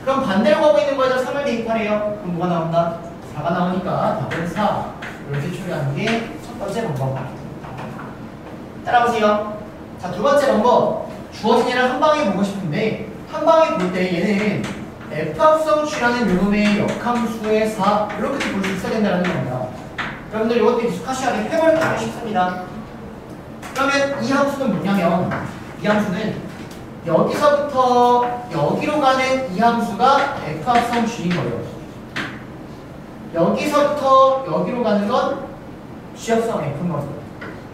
그럼 반대로 가고 있는 거에다 3을 대입하래요. 그럼 뭐가 나온다? 4가 나오니까 답은 4. 이렇게 처리하는 게 첫 번째 방법입니다. 따라오세요. 자, 두 번째 방법. 주어진 얘를 한 방에 보고 싶은데 한 방에 볼 때 얘는 F합성 G라는 요놈의 역함수의 4 이렇게 볼 수 있어야 된다는 겁니다. 여러분들 이것도 익숙하셔야 돼. 해버리면 되게 쉽습니다. 그러면 이 함수는 뭐냐면 이 함수는 여기서부터 여기로 가는 이 함수가 F합성 G인 거예요. 여기서부터 여기로 가는 건 G합성 F인 거죠.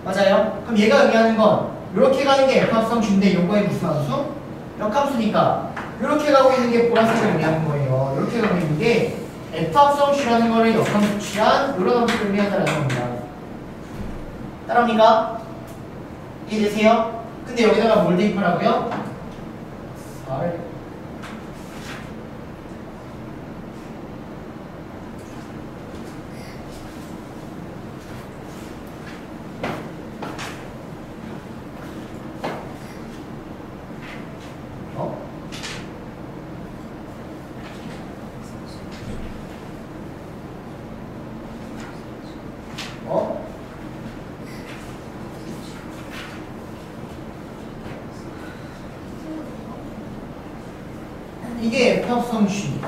맞아요? 그럼 얘가 의미하는 건 이렇게 가는 게 F합성 G인데 요거에 무슨 함수? 역함수니까 이렇게 가고 있는 게 보라색을 의미하는 거예요. 이렇게 가고 있는 게 F합성 G라는 거를 역함수 취한 이런 함수를 의미한다는 겁니다. 따라옵니까? 이해되세요? 근데 여기다가 뭘 대입하라고요? 4를. 이게 F합성 G.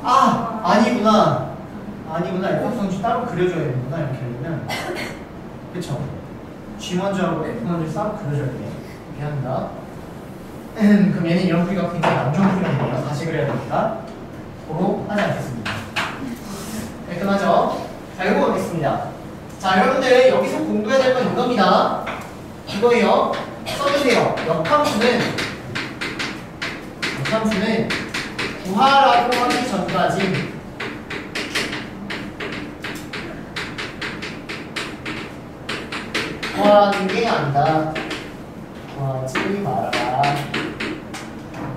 아, 아니구나. F합성 G 따로 그려줘야 되는구나. 이렇게 하려면. 그쵸? G 먼저 하고 F 먼저 따로 그려줘야 돼. 이렇게 한다. 그럼 얘는 이런 풀이가 굉장히 안 좋은 풀이네요. 다시 그려야 되니까. 고로 하지 않겠습니다. 깔끔하죠? 자, 이거 보겠습니다. 자, 여러분들 여기서 공부해야 될 건 이겁니다. 이거예요. 써주세요. 역함수는 구하라고 하기 전까지 구하는 게 아니다. 구하지 말아라.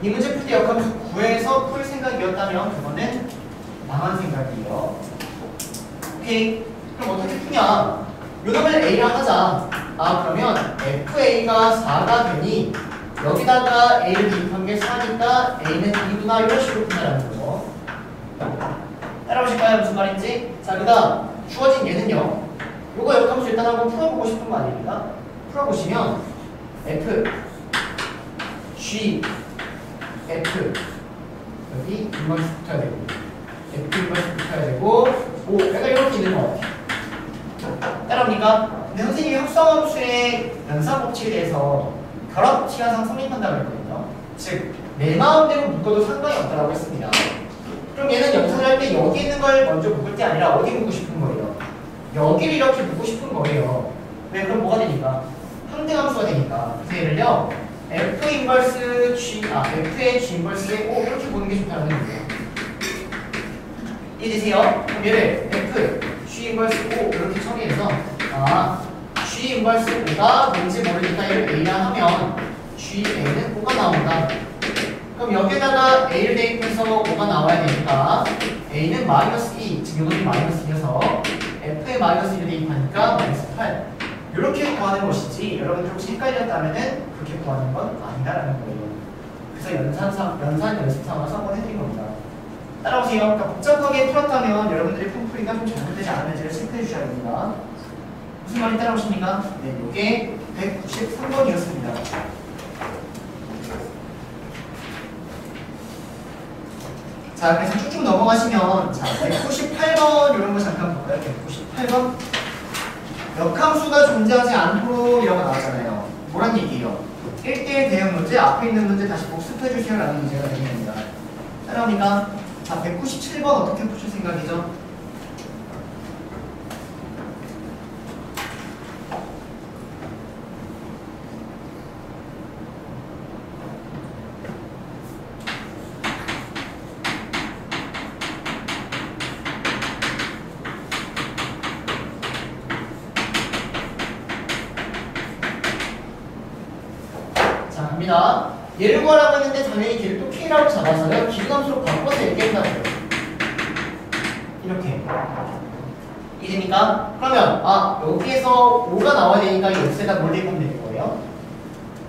이 문제 풀 때 역함수 구해서 풀 생각이었다면 그거는 망한 생각이에요. 오케이. 그럼 어떻게 푸냐? 요놈을 A라 하자. 아, 그러면 FA가 4가 되니 여기다가 A를 대입한 게 4니까 A는 2구나 이런 식으로 푼다라는 거죠. 따라오실까요? 무슨 말인지? 자, 그 다음 주어진 얘는요. 요거 역함수 일단 한번 풀어보고 싶은 거 아닙니까? 풀어보시면 F, G, F 여기 인버스 붙어야 되고 F 인버스 붙어야 되고 오, 약간 이렇게 있는 거 같아요. 따라옵니까? 근데 선생님이 합성함수의 연산법칙에 대해서 결합치하상 성립한다고 했거든요. 즉 내 마음대로 묶어도 상관이 없다고 했습니다. 그럼 얘는 연산을 할 때 여기 있는 걸 먼저 묶을 게 아니라 어디 묶고 싶은 거예요? 여기를 이렇게 묶고 싶은 거예요. 왜? 그럼 뭐가 되니까? 상대함수가 되니까. 그래서 얘를요 F 인버스 G, F의 G 인버스에 O 이렇게 보는 게 좋다는 거예요. 이해되세요? 그럼 얘를 F, G 인버스 O 이렇게 처리해서 G 인버스 O가 뭔지 모르니까 얘를 A라 하면 GA는 O가 나온다. 그럼 여기다가 A를 대입해서 O가 나와야 되니까 A는 마이너스 2, 지금 이것이 마이너스 2여서 F에 마이너스 1을 대입하니까 마이너스 8 이렇게 구하는 것이지 여러분들 혹시 헷갈렸다면은 그렇게 구하는 건 아니다라는 거예요. 그래서 연산 연습 삼아서 한번 해드린 겁니다. 따라오세요. 그러니까 복잡하게 풀었다면 여러분들이 푼풀이가 좀 잘못되지 않은지를 체크해 주셔야 됩니다. 무슨 말이 따라오십니까? 네, 이게 193번이었습니다. 자, 그래서 쭉쭉 넘어가시면 자, 198번 이런 거 잠깐 볼까요? 198번 역함수가 존재하지 않도록 이런 거 나왔잖아요. 뭐란 얘기예요? 1대1 대응 문제, 앞에 있는 문제 다시 복습해 주세요 라는 문제가 되겠습니다. 따라오니까 자, 197번 어떻게 푸실 생각이죠? 자, 갑니다. 얘를 구하라고 했는데 당연히 걔를 또 K라고 잡아서요. 기준함수로 바꿔서 얘기했다고요. 이렇게. 이해됩니까? 그러면 여기에서 5가 나와야 되니까 여기에다 뭘 대입하면 되는 거예요?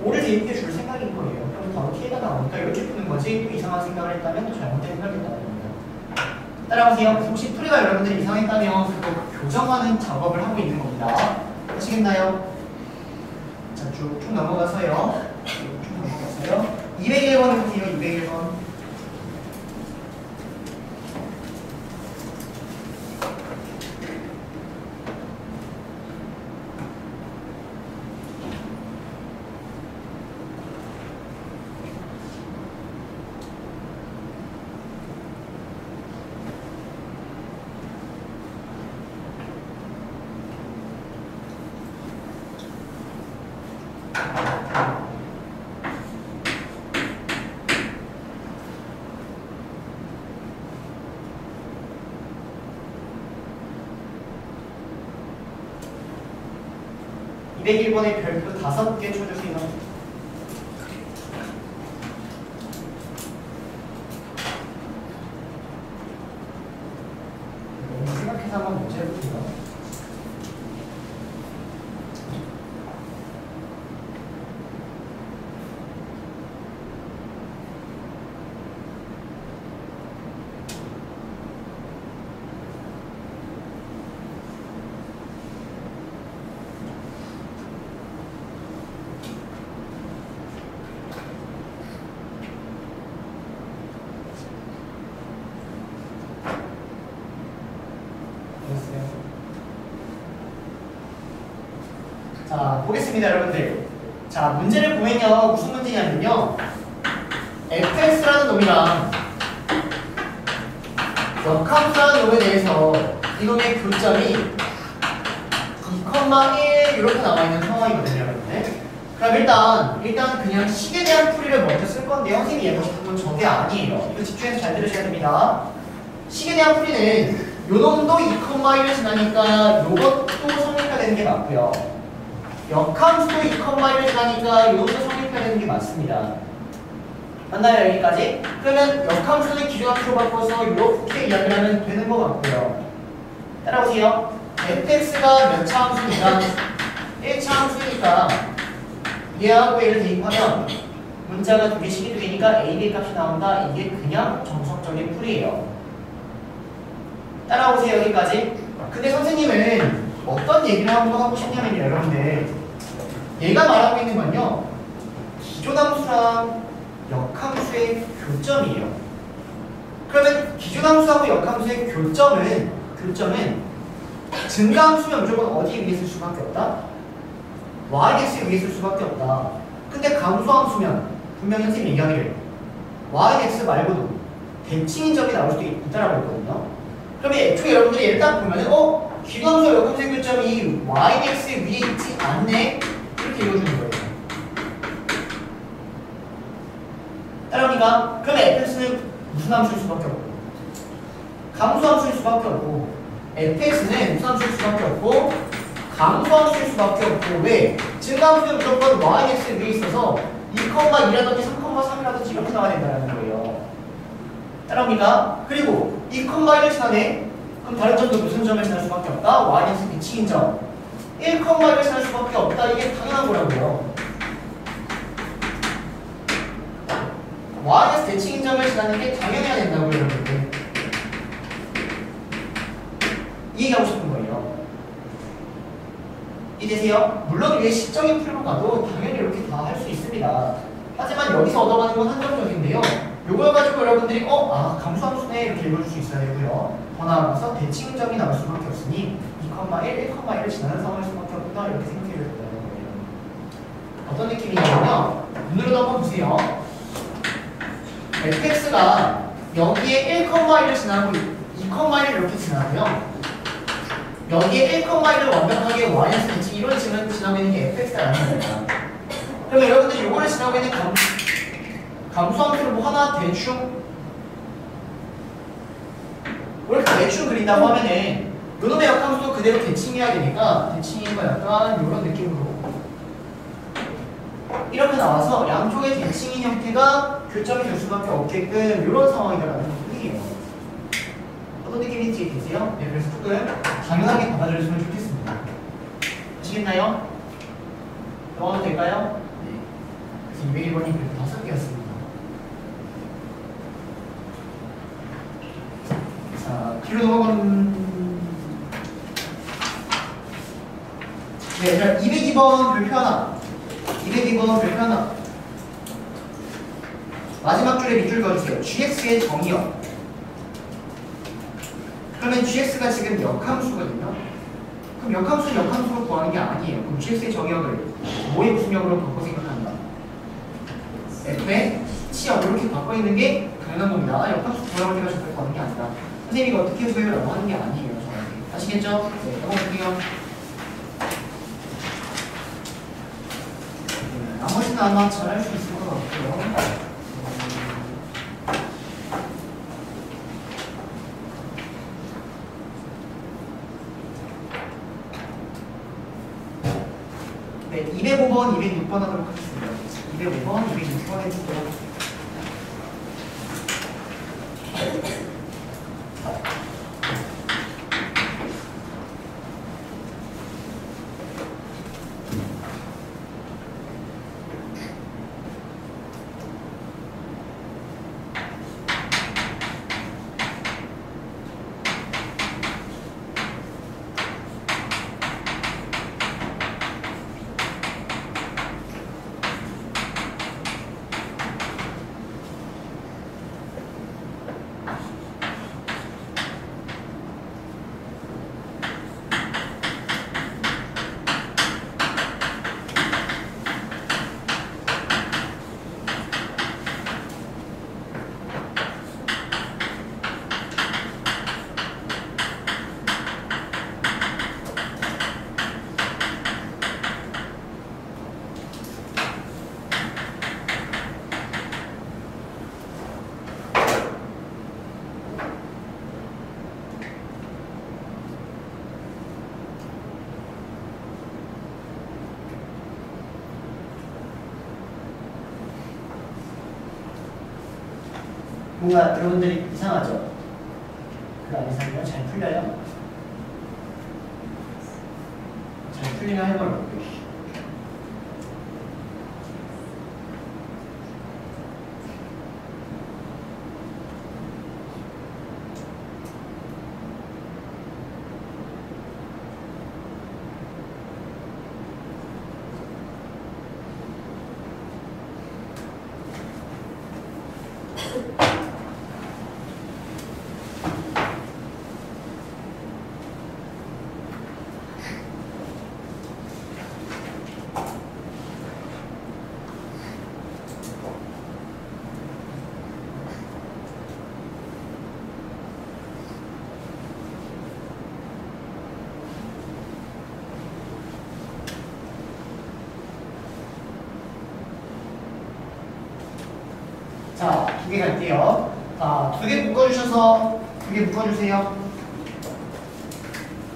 5를 대입해 줄 생각인 거예요. 그럼 바로 K가 나오니까 이렇게 푸는 거지 또 이상한 생각을 했다면 또 잘못된 생각이 있다는 겁니다. 따라오세요. 그래서 혹시 풀이가 여러분들이 이상했다면 그거 교정하는 작업을 하고 있는 겁니다. 아시겠나요? 자, 쭉 넘어가서요. 201번을 보세요. 201번. 이 201번에 별표 5개 쳐주세요. 생각해서 한번 문제 해볼게요. 자, 보겠습니다, 여러분들. 자, 문제를 보면요, 무슨 문제냐면요, fx라는 놈이랑 역함수라는 놈에 대해서 이놈의 교점이 2,1 이렇게 나와 있는 상황이거든요, 여러분들. 그럼 일단 그냥 식에 대한 풀이를 먼저 쓸 건데요, 선생님이 얘기하고 싶은 건 저게 아니에요. 이거 집중해서 잘 들으셔야 됩니다. 식에 대한 풀이는 요 놈도 2,1을 지나니까 요것도 성립화되는 게 맞고요. 역함수도 2,1을 지나니까 요것도 성립화되는 게 맞습니다. 맞나요, 여기까지? 그러면 역함수는 기준함수로 바꿔서 이렇게 이야기를 하면 되는 것 같고요. 따라오세요. fx가 몇 차 함수니까 1차 함수니까 얘하고 얘를 대입하면 문자가 두 개씩이 되니까 a, b 값이 나온다. 이게 그냥 정석적인 풀이에요. 따라오세요, 여기까지. 근데 선생님은 어떤 얘기를 한번 하고 싶냐면요, 여러분들. 얘가 말하고 있는 건요, 기존함수랑 역함수의 교점이에요. 그러면 기존함수하고 역함수의 교점은 증가함수면 무조건 어디에 위에 있을 수밖에 없다? yx에 위에 있을 수밖에 없다. 근데 감소함수면 분명히 선생님이 얘기하기를 yx 말고도 대칭인 점이 나올 수도 있다라고 했거든요. 그러면 애초에 여러분들이 얘를 딱 보면은 기동함수 역함수의 교점이 yx 위에 있지 않네? 이렇게 읽어주는 거예요. 따라합니까? 그럼 fx는 무슨 함수일 수밖에 없고 감수함수일 수밖에 없고 fx는 무슨 함수일 수밖에 없고 감수함수일 수밖에 없고 왜? 증가함수는 무조건 yx 위에 있어서 2,2라든지 3,3이라든지 이렇게 나와야 된다는 거예요. 따라합니까? 그리고 2,1을 지나네? 그럼 다른 점도 무슨 점을 지날 수밖에 없다? yx 대칭인 점 1,1을 지날 수밖에 없다. 이게 당연한 거라고요. yx 대칭인 점을 지나는 게 당연해야 된다고요, 여러분들. 이 얘기하고 싶은 거예요. 이해되세요? 물론 위에 시적인 풀로 가도 당연히 이렇게 다 할 수 있습니다. 하지만 여기서 얻어가는 건 한정적인데요. 요걸 가지고 여러분들이 감수함수네 이렇게 읽어줄 수 있어야 되고요. 더 나아가서 대칭점이 나올 수밖에 없으니 2,1, 1,1을 지나는 상황일 수밖에 없다. 이렇게 생각해야 된다는 거예요. 어떤 느낌이냐면요. 눈으로도 한번 보세요. fx가 여기에 1,1을 지나고 2,1을 이렇게 지나고요. 여기에 1,1을 완벽하게 yx 대칭 이런 지나고 있는 게 fx라는 겁니다. 그러면 여러분들이 요거를 지나고 있는 감수함수를 뭐 하나 대충 이렇게 대충 그린다고 하면은 요놈의 역함수도 그대로 대칭해야 되니까 대칭인 거 약간 요런 느낌으로 이렇게 나와서 양쪽의 대칭인 형태가 교점이 될 수밖에 없게끔 요런 상황이라는 것뿐이에요. 어떤 느낌인지 이해되세요? 네, 그래서 조금 당연하게 받아들였으면 좋겠습니다. 아시겠나요? 넘어가도 될까요? 네. 그래서 201번이 그래도 5개였습니다. 자, 뒤로 넘어가면 네, 자, 202번 별표 하나 202번 별표 하나 마지막 줄에 밑줄 그어주세요. gx의 정의요. 그러면 gx가 지금 역함수거든요. 그럼 역함수는 역함수로 구하는 게 아니에요. 그럼 gx의 정의역을 뭐의 무슨 역으로 바꿔 생각한다? f의 치역 이렇게 바꿔 있는 게 당연한 겁니다. 역함수 구하라고 제가 저렇게 구하는 게 아니라 선생님이 이거 어떻게 해줘요? 라고 하는 게 아니에요. 정확히. 아시겠죠? 네, 넘어갈게요. 나머지는 아마 잘할 수 있을 것 같고요. 네, 205번, 206번 하도록 하겠습니다. 205번, 206번 해주세요. 뭔가 여러분들이 이상하죠? 그거 안 이상해요? 잘 풀려요? 잘 풀리나 해보려고요. 두 개 갈게요. 자, 두 개 묶어주셔서 두 개 묶어주세요.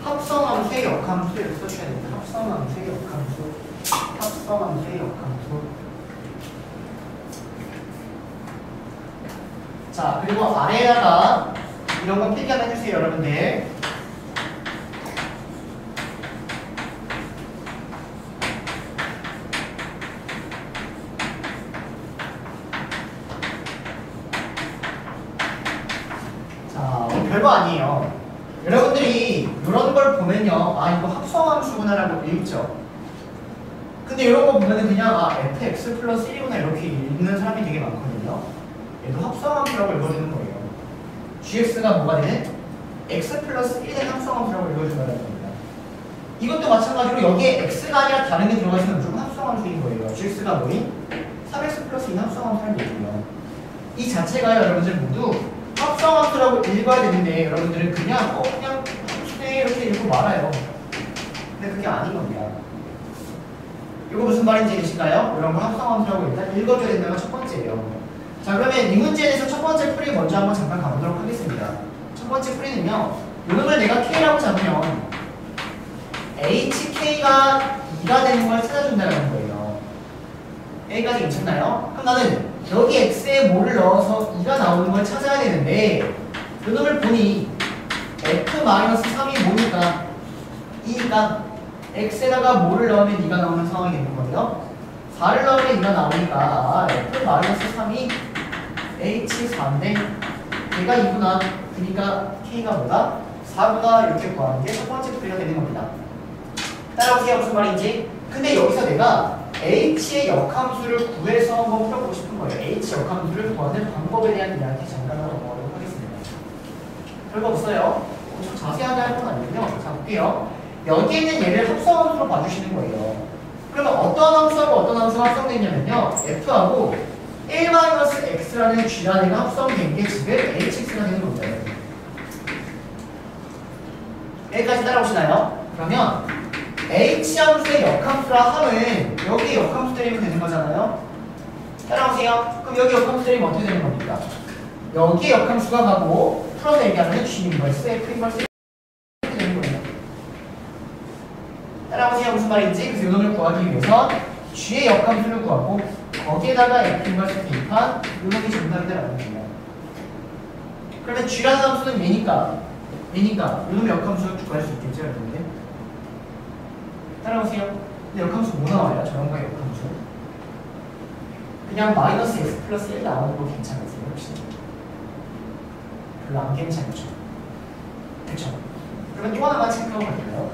합성함수의 역함수 이렇게 써주셔야 됩니다. 합성함수의 역함수. 합성함수의 역함수. 자, 그리고 아래에다가 이런 거 필기 하나 해주세요, 여러분들. 자, 별거 아니에요. 여러분들이 이런 걸 보면요, 아, 이거 합성함수구나라고 읽죠. 근데 이런 거 보면은 그냥 아, fx 플러스 1이구나 이렇게 읽는 사람이 되게 많거든요. 얘도 합성함수라고 읽어주는 거예요. gx가 뭐가 되는? x 플러스 1의 합성함수라고 읽어준다는 겁니다. 이것도 마찬가지로 여기에 x가 아니라 다른 게 들어가 있으면 무조건 합성함수인 거예요. gx가 뭐인? 3x 플러스 2는 합성함수라는 얘기예요. 이 자체가 여러분들 모두 합성함수라고 읽어야 되는데 여러분들은 그냥 그냥 함수네 이렇게 읽고 말아요. 근데 그게 아닌 겁니다. 이거 무슨 말인지 아실까요? 이런 거 합성함수라고 일단 읽어줘야 된다는 첫 번째예요. 자, 그러면 이 문제에 대해서 첫 번째 풀이 먼저 한번 잠깐 가보도록 하겠습니다. 첫 번째 풀이는요, 요놈을 내가 K라고 잡으면 HK가 2가 되는 걸 찾아준다는 거예요. 여기까지 괜찮나요? 그럼 나는 여기 X에 뭐를 넣어서 2가 나오는 걸 찾아야 되는데 요놈을 보니 F-3이 뭐니까 2가 X에다가 뭐를 넣으면 2가 나오는 상황이 되는 거예요. 4를 넣으면 2가 나오니까 F-3이 H4인데 얘가 2구나. 그러니까 K가 뭐다? 4구나. 이렇게 구하는 게 첫 번째 풀이가 되는 겁니다. 따라오세요. 무슨 말인지. 근데 여기서 내가 H의 역함수를 구해서 한번 풀어보고 싶은 거예요. H 역함수를 구하는 방법에 대한 이야기 잠깐 넘어가도록 하겠습니다. 별거 없어요. 엄청 자세하게 할 건 아니고요. 자, 볼게요. 여기에 있는 얘를 합성함수로 봐주시는 거예요. 그러면 어떤 함수하고 어떤 함수가 합성되냐면요, F하고 1-x라는 G라는 애가 합성된 게 지금 hx가 되는 겁니다. 여기까지 따라오시나요? 그러면 h함수의 역함수라 함은 여기 역함수 때리면 되는 거잖아요. 따라오세요. 그럼 여기 역함수 때리면 어떻게 되는 겁니까? 여기 역함수가 가고 풀어서 얘기하면 G 인버스, F 인버스 이렇게 되는 거예요. 따라오세요. 무슨 말인지. 그래서 이 놈을 구하기 위해서 G의 역함수를 구하고 거기에다가 F 인버스 대입한 이 놈이 정답이다라는 겁니다. 그러면 G라는 함수는 얘니까 이 놈의 역함수를 구할 수 있겠죠, 여러분들? 따라오세요. 근데 역함수 뭐 나와요? 저런 거의 역함수. 그냥 마이너스 x 플러스 1 나오는 거 괜찮으세요, 혹시? 별로 안 괜찮죠? 그쵸? 그러면 또 하나만 체크하고 갈까요?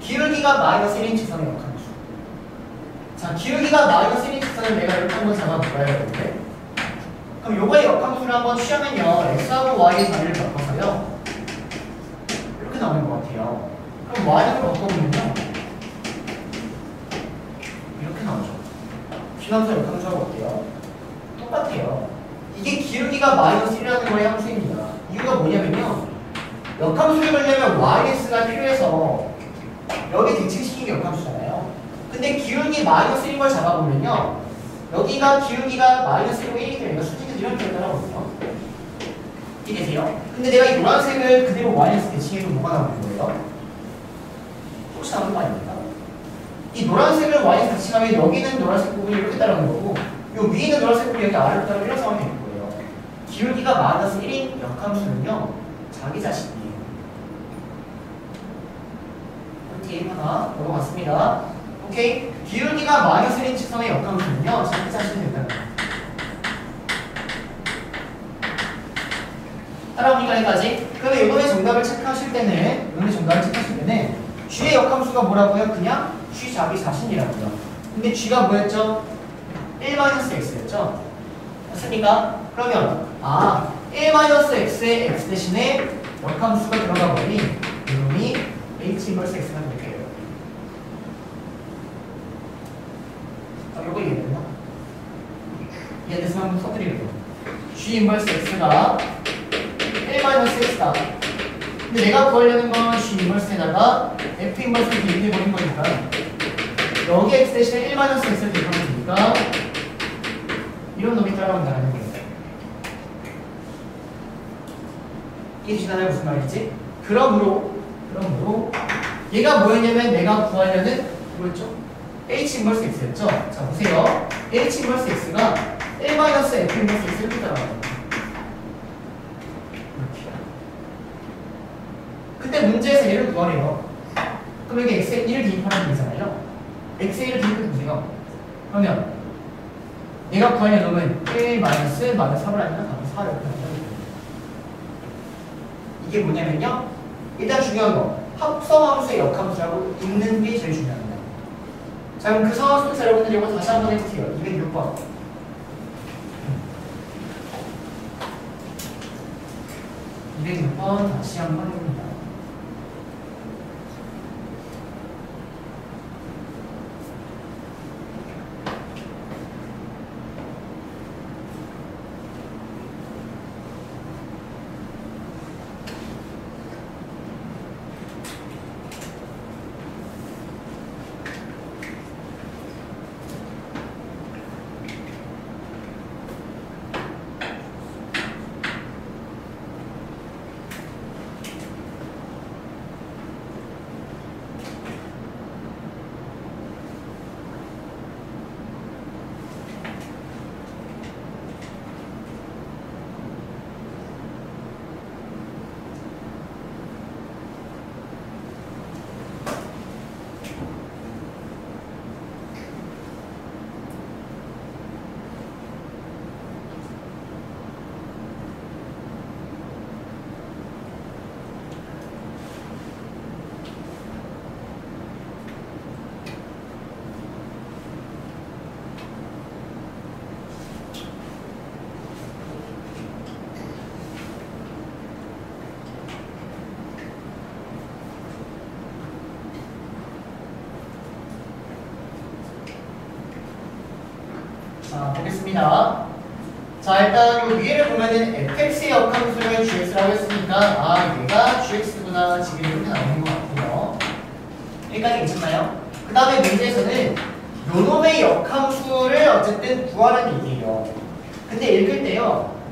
기울기가 마이너스 1인 지선의 역함수. 자, 기울기가 마이너스 1인 지선을 내가 이렇게 한번 잡아볼까요, 여러분들? 그럼 요거의 역함수를 한번 취하면요, x하고 y의 자리를 바꿔서요, 이렇게 나오는 것 같아요. 그럼 y를 바꿔보면요, 이렇게 나오죠. 기함수 역함수하고 어때요? 똑같아요. 이게 기울기가 마이너스 1이라는 거의 함수입니다. 이유가 뭐냐면요, 역함수를 걸려면 yx가 필요해서 여기 대칭시킨 게 역함수잖아요. 근데 기울기 마이너스 1인 걸 잡아보면요, 여기가 기울기가 마이너스 1이고 1이기 때문에 수직에서 이렇게 따라오거든요. 이해되세요? 근데 내가 이 노란색을 그대로 마이너스 대칭해도 뭐가 나오는 거예요? 똑같이 나오는 거 아닙니까? 이 노란색을 마이너스 대칭하면 여기는 노란색 부분이 이렇게 따라오는 거고, 요 위에 있는 노란색 부분이 여기 아래로 따라오는 이런 상황이 되는 거예요. 기울기가 마이너스 1인 역함수는요, 자기 자신이에요. 오케이, 하나 넘어갔습니다. 오케이, 기울기가 마이너스 1인 직선의 역함수는요, 자기 자신이 된다는 거예요. 따라오니까 여기까지. 그러면 이번에 정답을 체크하실 때는 G의 역함수가 뭐라고요? 그냥 G 자기 자신이라고요. 근데 G가 뭐였죠? 1-x였죠? 맞습니까? 그러면 1-x의 x 대신에 역함수가 들어가 버리니 이놈이 h 인버스 x가 될게요. 요거 이해됐나? 이해됐으면 한번 써드리려고. G 인버스 x가 1-x다. 근데 내가 구하려는 건 C 인버스에다가 F 인버스를 대입해버린 거니까 여기 X 대신에 1 마이너스 X를 대입하면 되니까 이런 놈이 따라온다는 거예요. 이해되시나요? 무슨 말인지? 그러므로 얘가 뭐였냐면 내가 구하려는 뭐였죠? H 인버스 X였죠? 자 보세요. H 인버스 X가 1 마이너스 F 인버스 X를 따라와요. 이렇게. 근데 문제에서 얘를 구하래요. 그럼 여기 X에 1을 대입하면 되잖아요. X에 1을 대입해 보세요. 그러면 얘가 구하는 놈은 1 마이너스 4를 아니면 4를 구한다. 이게 뭐냐면요. 일단 중요한 거 합성함수의 역함수라고 읽는 게 제일 중요합니다. 자 그럼 그 상황 속에서 여러분들 이거 다시 한번 해보세요. 206번 206번 다시 한번 해봅니다. 자, 보겠습니다. 자, 일단 요 위에를 보면은 fx의 역함수를 gx라고 했으니까 아, 얘가 gx구나 지금 이렇게 나오는 것 같고요. 여기까지 괜찮나요? 그 다음에 문제에서는 요 놈의 역함수를 어쨌든 구하라는 얘기예요. 근데 읽을 때요,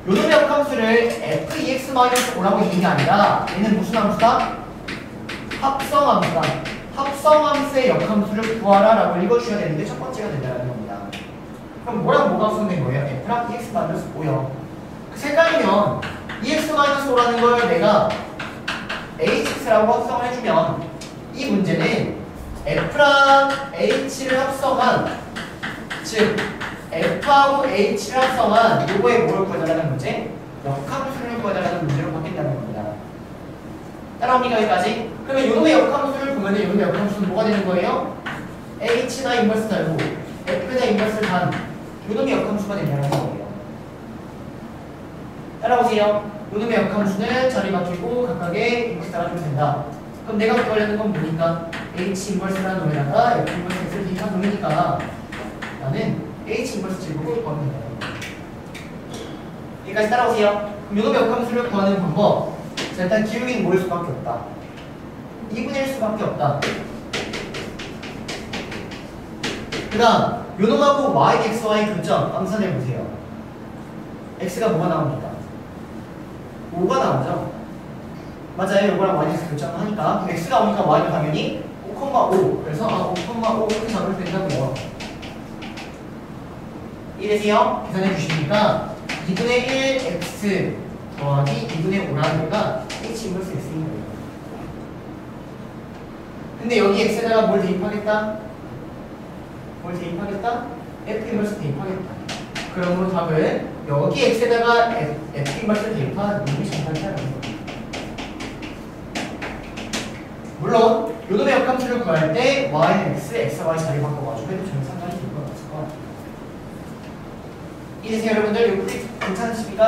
요 놈의 역함수를 fEx-5라고 읽는 게 아니라 얘는 무슨 함수다? 합성함수다. 합성함수의 역함수를 구하라 라고 읽어주셔야 되는데 첫 번째가 된다는 겁니다. 그럼 뭐랑 뭐가 합성된 거예요? F랑 EX-5요. 그 색깔이면 EX-5라는 걸 내가 HX라고 합성을 해주면 이 문제는 F랑 H를 합성한, 즉 F하고 H를 합성한 요거에 뭘 구해달라는 문제? 역함수를 구해달라는 문제로 바뀐다는 겁니다. 따라옵니까 여기까지? 그러면 요놈의 역함수를 보면 요놈의 역함수는 뭐가 되는 거예요? H나 인버스 달고 F나 인버스를 단 요놈의 역함수가 된다는 거예요. 따라오세요. 요놈의 역함수는 자리 바뀌고 각각의 인버스 따라주면 된다. 그럼 내가 구하려는 건 뭐니까? H 인버스라는 놈에다가 F 인버스 X를 대입한 놈이니까 나는 H 인버스 제곱을 구하면 돼요. 여기까지 따라오세요. 그럼 요놈의 역함수를 구하는 방법. 자, 일단 기울기는 뭐일 수밖에 없다. 2분의 1 수밖에 없다. 그 다음 요놈하고 y, x, y 교점 암산해보세요. x가 뭐가 나옵니까? 5가 나오죠? 맞아요. 요거랑 y, x 교점을 하니까 그럼 x가 오니까 y는 당연히 5,5 그래서 5,5 이렇게 잡을 수 된다고요. 이래서요 계산해 주시니까 2분의 1 x 더하기 2분의 5라는 거가 h 인버스 x인 거예요. 근데 여기 x에다가 뭘 대입하겠다? 뭘 대입하겠다? f 인버스 대입하겠다. 그러므로 답은 여기 x에다가 f 인버스를 대입한 놈이 정답이라는 거예요. 물론 요놈의 역함수를 구할 때 y는 x, x와 y 자리 바꿔가지고 해도 전혀 상관이 될 건 없을 것 같아요. 이래서 여러분들 요 풀이 괜찮으십니까?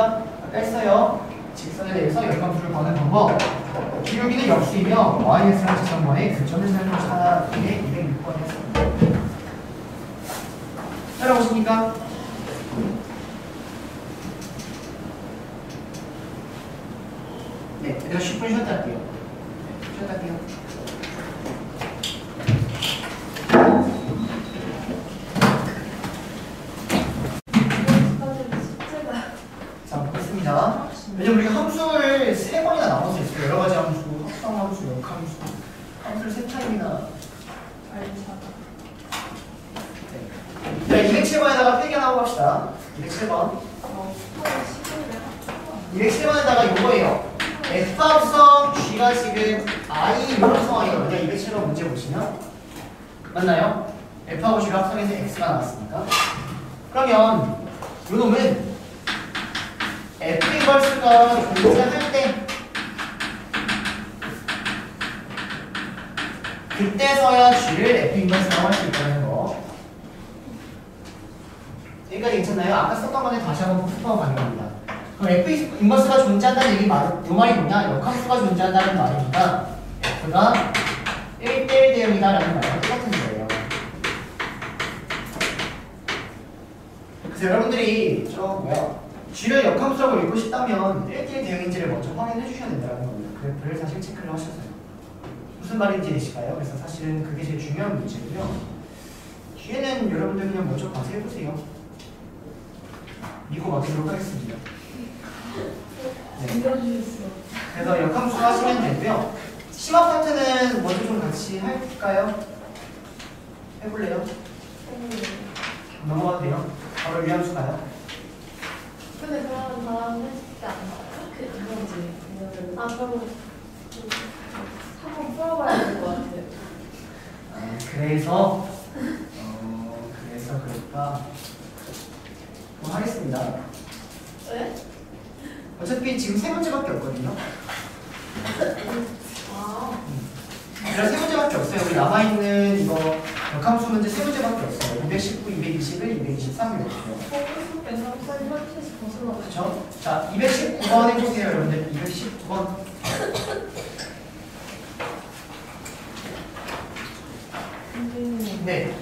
아까 했어요. 직선에 대해서 역함수를 구하는 방법. 기울기는 역수이며 yx랑 지점번에 교점을 사용하는 게 206번이었습니다. 따라오십니까? 네, 내가 10분 쉬었다 할게요. 시작할게요. 자, 보겠습니다. 왜냐면 우리가 함수를 3번이나 나눠서 있어요. 여러 가지 함수, 합성 함수, 역함수. 함수를 3타입이나. 네. 207번에다가 필기하고 합시다. 207번. 207번에다가 요거예요. F 합성 G가 지금 I 이런 상황이거든요. 207번 문제 보시면. 맞나요? F하고 G가 합성해서 X가 나왔으니까. 그러면 요 놈은 F 인버스가 존재할 때 그때서야 G를 F 인버스라고 할 수 있다는 거. 여기까지 괜찮나요? 아까 썼던 거는 다시 한번 푸퍼 가능합니다. 그럼 F 인버스가 존재한다는 얘기 요 말이 뭐냐? 역함수가 존재한다는 말이니까 F가 1대1 대응이다라는 말과 똑같은 거예요. 그래서 여러분들이 G를 역함수라고 읽고 싶다면 1대1 대응인지를 먼저 확인해 주셔야 된다는 겁니다. 그래프를 사실 체크를 하셔서요. 무슨 말인지 되실까요? 그래서 사실은 그게 제일 중요한 문제고요. 뒤에는 여러분들 그냥 먼저 봐서 해보세요. 믿고 맡기도록 하겠습니다. 네. 그래서 역함수 하시면 되고요. 심화 파트는 먼저 좀 같이 할까요? 해볼래요? 넘어가도 돼요. 바로 위함수 가요. 근데 그러면 다음 해주지 않나요? 그럼 3번 풀어봐야 될 것 같아요. 그래서 그럴까? 뭐 하겠습니다. 왜? 어차피 지금 3문제밖에 없거든요. 그래서 3문제밖에 없어요. 우리 남아있는 이거 역함수 문제 3문제밖에 없어요. 219, 221, 223 이렇게요. 그렇죠? 자, 219번 해보세요, 여러분들. 219번. 네.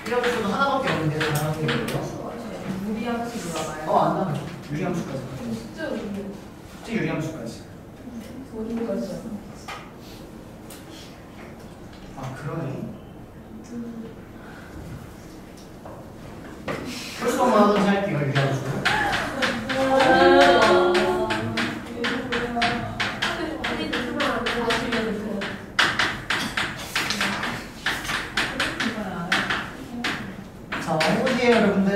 유리함수도 하나밖에 없는데 다양한 게 있고요. 무리함수로 나와요. 안 나와요. 유리함수까지. 진짜 무리. 진짜 유리함수까지. 어디까지? 그러네. 풀수업만 하든지 할게요, 유리함수. 자, 해보세요, 여러분들.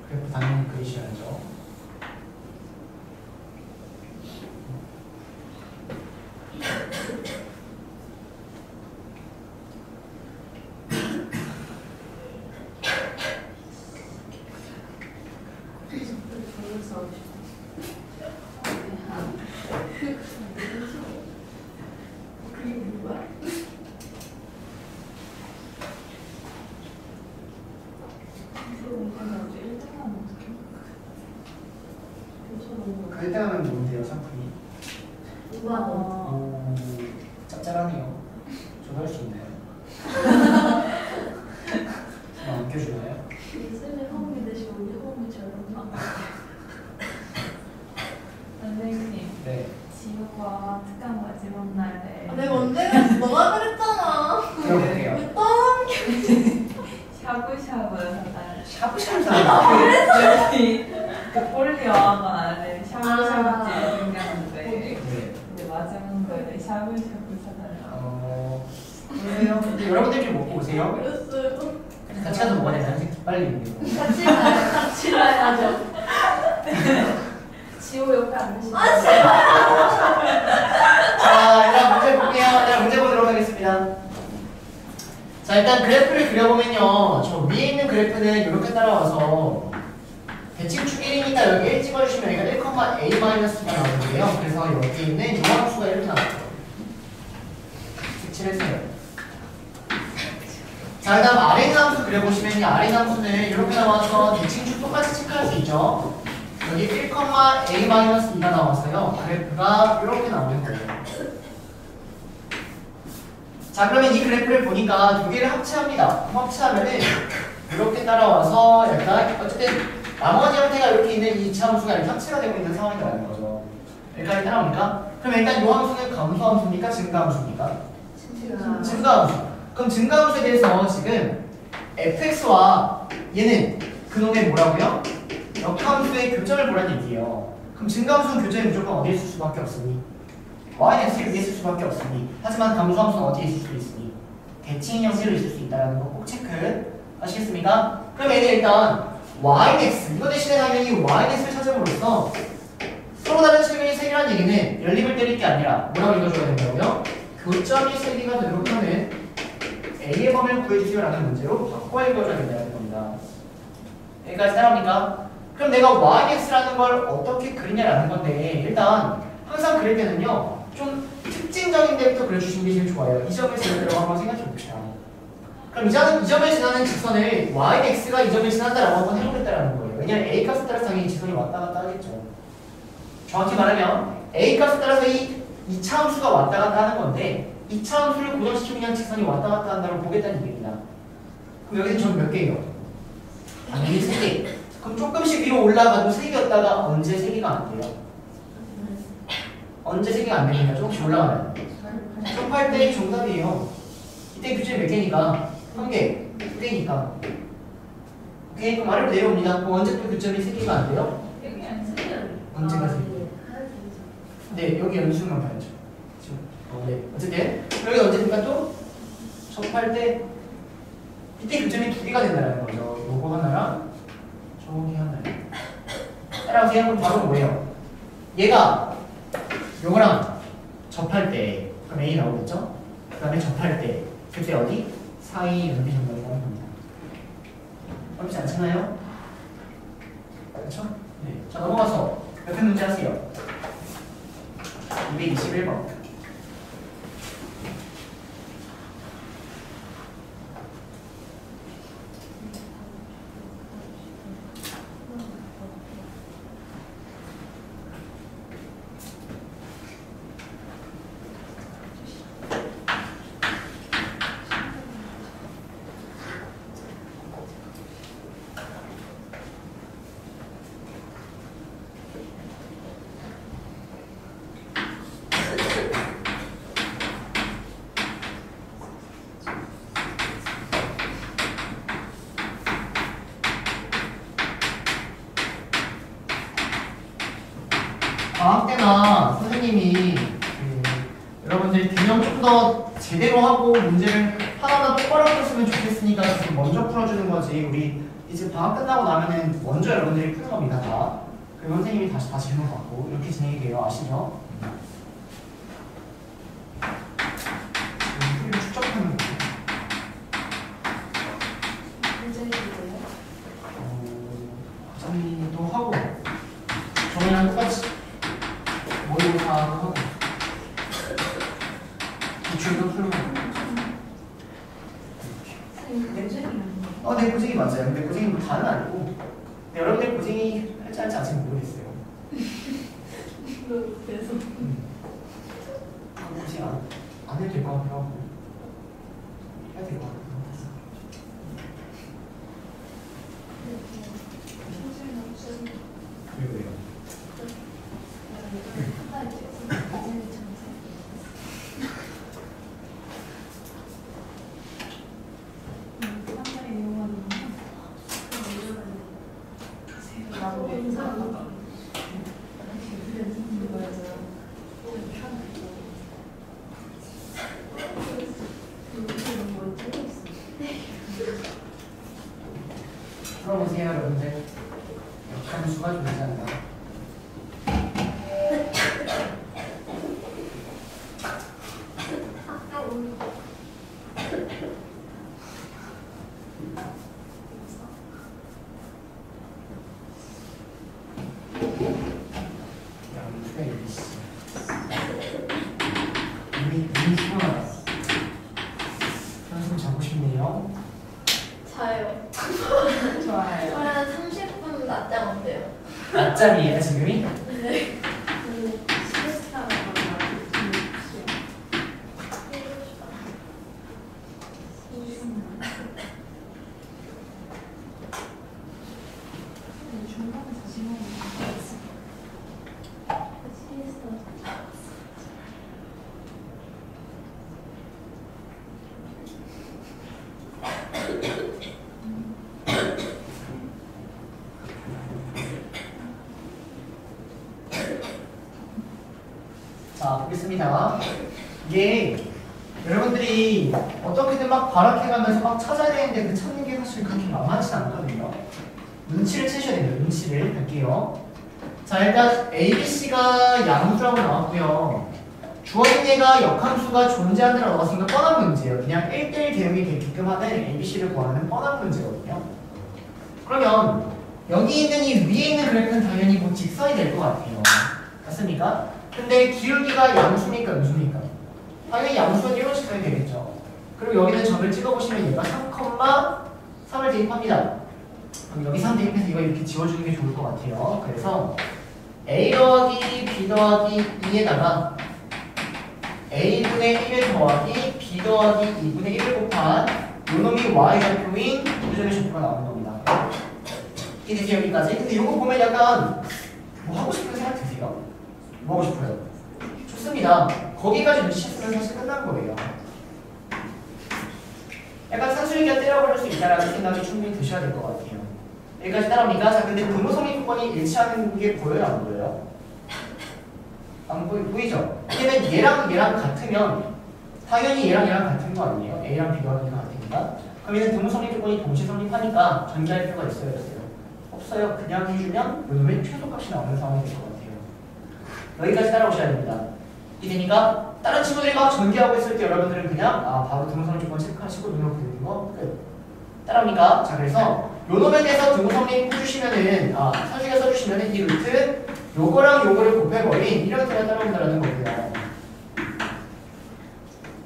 그래프 당연히 그리셔야죠. 그때는 뭔데요, 상품이? 짭짤하네요. 저도 할 수 있나요? 안 껴주나요? 쌤이 허공이 되시고 우리 허공이처럼. 선생님. 네. 지우가 특강 마지막 날에. 내가 언제 그랬어? 너가 그랬잖아. 그러게요. 왜 떠넘겨? 샤브샤브 하다를. 샤브샤브 사람. 거예요. 근데 여러분들 좀 먹고 오세요. 그랬어요. 같이 가서 먹어야 되나? 빨리. 같이 가요. 같이 가야죠. 지호 옆에 앉으시죠. 자, 일단 문제 볼게요. 일단 문제 보도록 하겠습니다. 자, 일단 그래프를 그려보면요. 저 위에 있는 그래프는 이렇게 따라와서 대칭축 1이니까 여기 1 찍어주시면 여기가 1,a-가 나오는데요. 그래서 여기 있는 요함수가 이렇게 나와요. 색칠해주세요. 자, 그 다음 아래 있는 함수 그려보시면 이 아래 있는 함수는 이렇게 나와서 대칭축 똑같이 체크할 수 있죠. 여기 1,a-2가 나와서요. 그래프가 이렇게 나오는 거예요. 자, 그러면 이 그래프를 보니까 두 개를 합체합니다. 합체하면은 이렇게 따라와서 약간 어쨌든 나머지 형태가 이렇게 있는 이 함수가 이렇게 합체가 되고 있는 상황이라는 거죠. 여기까지 따라옵니까? 그럼 일단 이 함수는 감소함수입니까? 증가함수입니까? 증가함수. 그럼 증가함수에 대해서 지금 fx와 얘는 그놈의 뭐라고요? 역함수의 교점을 보라는 얘기예요. 그럼 증가함수는 교점이 무조건 어디에 있을 수밖에 없으니? y는 위에 있을 수밖에 없으니. 하지만 감소함수는 어디에 있을 수 있으니? 대칭 형태로 있을 수 있다는 거 꼭 체크 하시겠습니까? 그럼 얘는 일단 yx 이거 대신에 당연히 yx를 찾음으로써 서로 다른 측면이 세 개라는 얘기는 연립을 때릴 게 아니라 뭐라고 읽어줘야 된다고요? 교점이 세 개가 되도록 하는 A의 범위를 구해주세요라는 문제로 바꿔 읽어줘야 된다는 겁니다. 여기까지 따라옵니까? 그럼 내가 yx라는 걸 어떻게 그리냐라는 건데 일단 항상 그릴 때는요 좀 특징적인 데부터 그려주시는 게 제일 좋아요. 이 점을 제대로 한번 생각해 봅시다. 그럼 이 점을 지나는 직선을 yx가 이 점을 지난다라고 한번 해보겠다라는 거예요. 왜냐면 a 값에 따라서 당연히 직선이 왔다 갔다 하겠죠. 정확히 말하면 a 값에 따라서 이 차함수가 왔다 갔다 하는 건데 이 차함수를 고정시키고 그냥 직선이 왔다 갔다 한다고 보겠다는 얘기입니다. 그럼 여기서 점 몇 개예요? 당연히 3개. 그럼 조금씩 위로 올라가도 3개였다가 언제 3개가 안 돼요? 언제 3개가 안 됩니까? 조금씩 올라가면. 접할 때 정답이에요. 이때 교점이 몇 개니까? 1개. 2개니까. 오케이? 그럼 아래로 내려옵니다. 그럼 언제 또 교점이 3개가 안 돼요? 언제가 3개? 네, 여기 연수만 봐야죠. 지금. 네. 어쨌든 여기 언제니까 또 접할 때 이때 교점이 2개가 된다는 거죠. 요거 하나랑 저기 하나요. 따라오세요. 그럼 바로 뭐예요? 얘가 요거랑 접할 때 그럼 A 나오겠죠? 그 다음에 접할 때 그때 어디? 사이 이렇게 정답이 나오는 겁니다. 어렵지 않잖아요? 그렇죠? 네. 자 넘어가서 옆에 문제 하세요. 221번. 방학 때나 선생님이 여러분들 균형 좀 더 제대로 하고 문제를 하나하나 똑바로 풀었으면 좋겠으니까 지금 먼저 풀어주는 거지. 우리 이제 방학 끝나고 나면은 먼저 여러분들이 푸는 겁니다. 다. 그리고 선생님이 다시 질문 받고 이렇게 진행이 돼요. 아시죠? 풀이를 축적하는 거예요. 과정도 하고 정리랑 똑같이 모의고사 하고 기출도 풀고 네 고생이 맞아요. 근데 고생이 다는 아니고 근데 여러분들 고생이 할지 아직 모르겠어요. 그래서 고생 안 해도 될 것 같기도 하고 해야 될 것 같기도 하고 왜요? 해요 여러분들. 역함수가 존재한다. 양수가 ABC. 이미 시원하다. 한숨 자고 싶네요. 자요. 좋아요. 저랑 30분 낮잠 어때요? 낮잠이에요 지금이? 네. 시스타가 중간에서 지금 자, 보겠습니다. 이게 여러분들이 어떻게든 막 발악해가면서 막 찾아야 되는데 그 찾는 게 사실 그렇게 만만치 않거든요. 눈치를 채셔야 돼요. 눈치를 볼게요. 자, 일단 ABC가 양수라고 나왔고요. 주어진 얘가 역함수가 존재한다고 나왔으니까 뻔한 문제예요. 그냥 1대1 대응이 되게끔 하는 ABC를 구하는 뻔한 문제거든요. 그러면 여기 있는 이 위에 있는 그래프는 당연히 뭐 직선이 될 것 같아요. 맞습니까? 근데 기울기가 양수니까 음수니까 당연히 양수는 이런 식이 되겠죠. 그리고 여기는 점을 찍어보시면 얘가 3,3을 대입합니다. 그럼 여기 3 대입해서 이거 이렇게 지워주는 게 좋을 것 같아요. 그래서 a 더하기 b 더하기 2에다가 a분의 1을 더하기 b 더하기 2분의 1을 곱한 요놈이 y좌표인 유전의 좌표가 나오는 겁니다. 이해되세요 여기까지? 근데 이거 보면 약간 뭐 하고 싶은 생각 드세요? 뭐 하고 싶어요? 좋습니다. 거기까지 눈치챘으면 사실 끝난 거예요. 약간 산술기가 때려버릴 수 있다라는 생각이 충분히 드셔야 될 것 같아요. 여기까지 따라옵니까? 자, 근데 분모성립권이 일치하는 게 보여요? 안 보여요? 안 보이죠? 얘는 얘랑 같으면 당연히 얘랑 같은 거 아니에요? A랑 B가 같으니까. 그럼 얘는 분모성립권이 동시 성립하니까 전개할 필요가 있어요? 없어요? 없어요. 그냥 해주면 요놈의 최소값이 나오는 상황이 될 것 같아요. 여기까지 따라오셔야 됩니다. 이해되니까 다른 친구들이 막 전개하고 있을 때 여러분들은 그냥 바로 등호성립권 체크하시고 눈으로 그리는 거 끝. 따라옵니까? 자, 그래서 요놈에 대해서 등호성립 해주시면은 선식에 써주시면은 이 루트 요거랑 요거를 곱해버린 이런 형태가 따라온다는 거고요.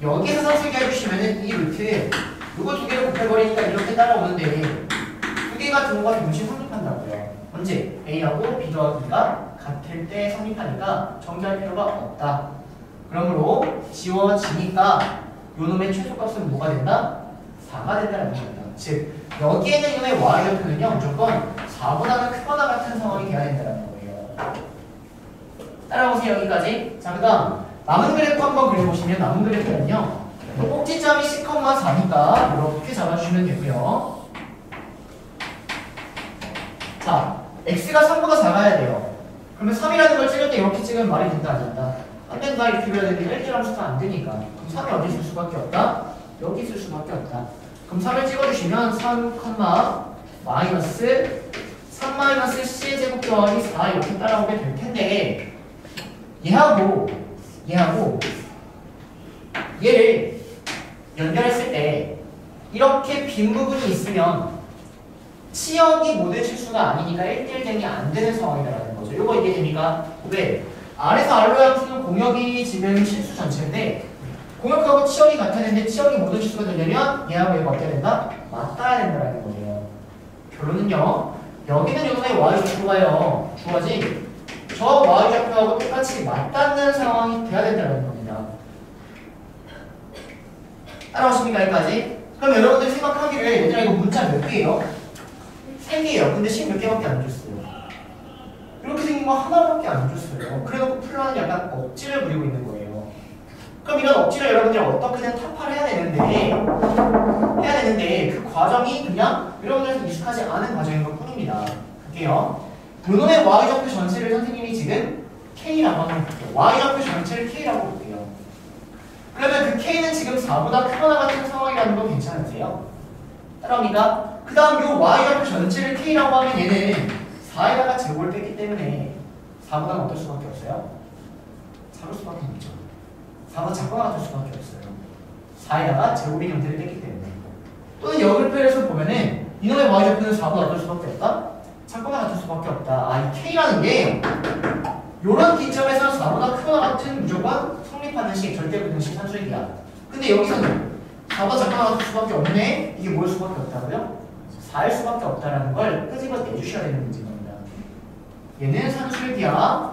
여기서 선식이 해주시면은 이 루트 요거 두 개를 곱해버리니까 이렇게 따라오는데 두 개가 등호가 동시에 성립한다고요. 언제? A하고 B 더하기가 같을 때 성립하니까 정리할 필요가 없다. 그러므로 지워지니까 요놈의 최소값은 뭐가 된다? 4가 된다는 겁니다. 즉 여기에는 이놈의 y좌표는요 무조건 4보다는 크거나 같은 상황이 돼야 된다는 거예요. 따라오세요 여기까지. 자, 그 다음 남은 그래프 한번 그려보시면 남은 그래프는요 꼭지점이 10,4니까 이렇게 잡아주시면 되고요. 자, x가 3보다 작아야 돼요. 그러면 3이라는 걸 찍을 때 이렇게 찍으면 말이 된다 안 된다? 안 된다 이렇게 그려야 되는데 1대1함수가 안 되니까 그럼 3이 어디 있을 수밖에 없다? 여기 있을 수밖에 없다. 그럼 3을 찍어주시면 3, 마이너스 3 마이너스 c의 제곱 더하기 4 이렇게 따라오게 될 텐데 얘하고 얘를 연결했을 때 이렇게 빈 부분이 있으면 치역이 모든 실수가 아니니까 1대1 대응이 안 되는 상황이라는 거죠. 이거 이해됩니까? 왜? R에서 R로 함수는 공역이 지금 실수 전체인데 공역하고 치역이 같아야 되는데 치역이 모든 실수가 되려면 얘하고 얘가 어때야 된다? 맞닿아야 된다는 거예요. 결론은요. 여기는 요놈의 y좌표가요. 주어진 저 y좌표하고 똑같이 맞닿는 상황이 돼야 된다는 겁니다. 따라오십니까 여기까지? 그럼 여러분들이 생각하기를 얘들아 이거 문자 몇 개예요? 3개예요. 근데 식 몇 개밖에 안 줬어요. 이렇게 생긴 거 하나밖에 안 줬어요. 그래놓고 풀러는 약간 억지를 부리고 있는 거예요. 그럼 이런 억지를 여러분들이 어떻게든 타파를 해야 되는데 그 과정이 그냥 여러분들한테 익숙하지 않은 과정인 것 뿐입니다. 볼게요. 요놈의 y좌표 전체를 선생님이 지금 k라고 한번 볼게요. y좌표 전체를 k라고 볼게요. 그러면 그 k는 지금 4보다 크거나 같은 상황이라는 건 괜찮으세요? 따라옵니까? 그 다음 요 y좌표 전체를 k라고 하면 얘는 4에다가 제곱을 뺐기 때문에 4보다는 어떨 수밖에 없어요? 작을 수밖에 없죠. 4보다 작거나 같을 수밖에 없어요. 4에다가 제곱의 형태를 뺐기 때문에. 또는 역을표에서 보면은 이놈의 y좌표는 4보다 어떨 수밖에 없다? 작거나 같을 수밖에 없다. 아, 이 k라는 게 요런 기점에서 4보다 크거나 같은 무조건 성립하는 식, 절대부등식 산술이야. 근데 여기서는 4보다 작거나 같을 수밖에 없네? 이게 뭘 수밖에 없다고요? 4일 수밖에 없다라는 걸 끄집어 내주셔야 되는 문제입니다. 얘는 산술기하에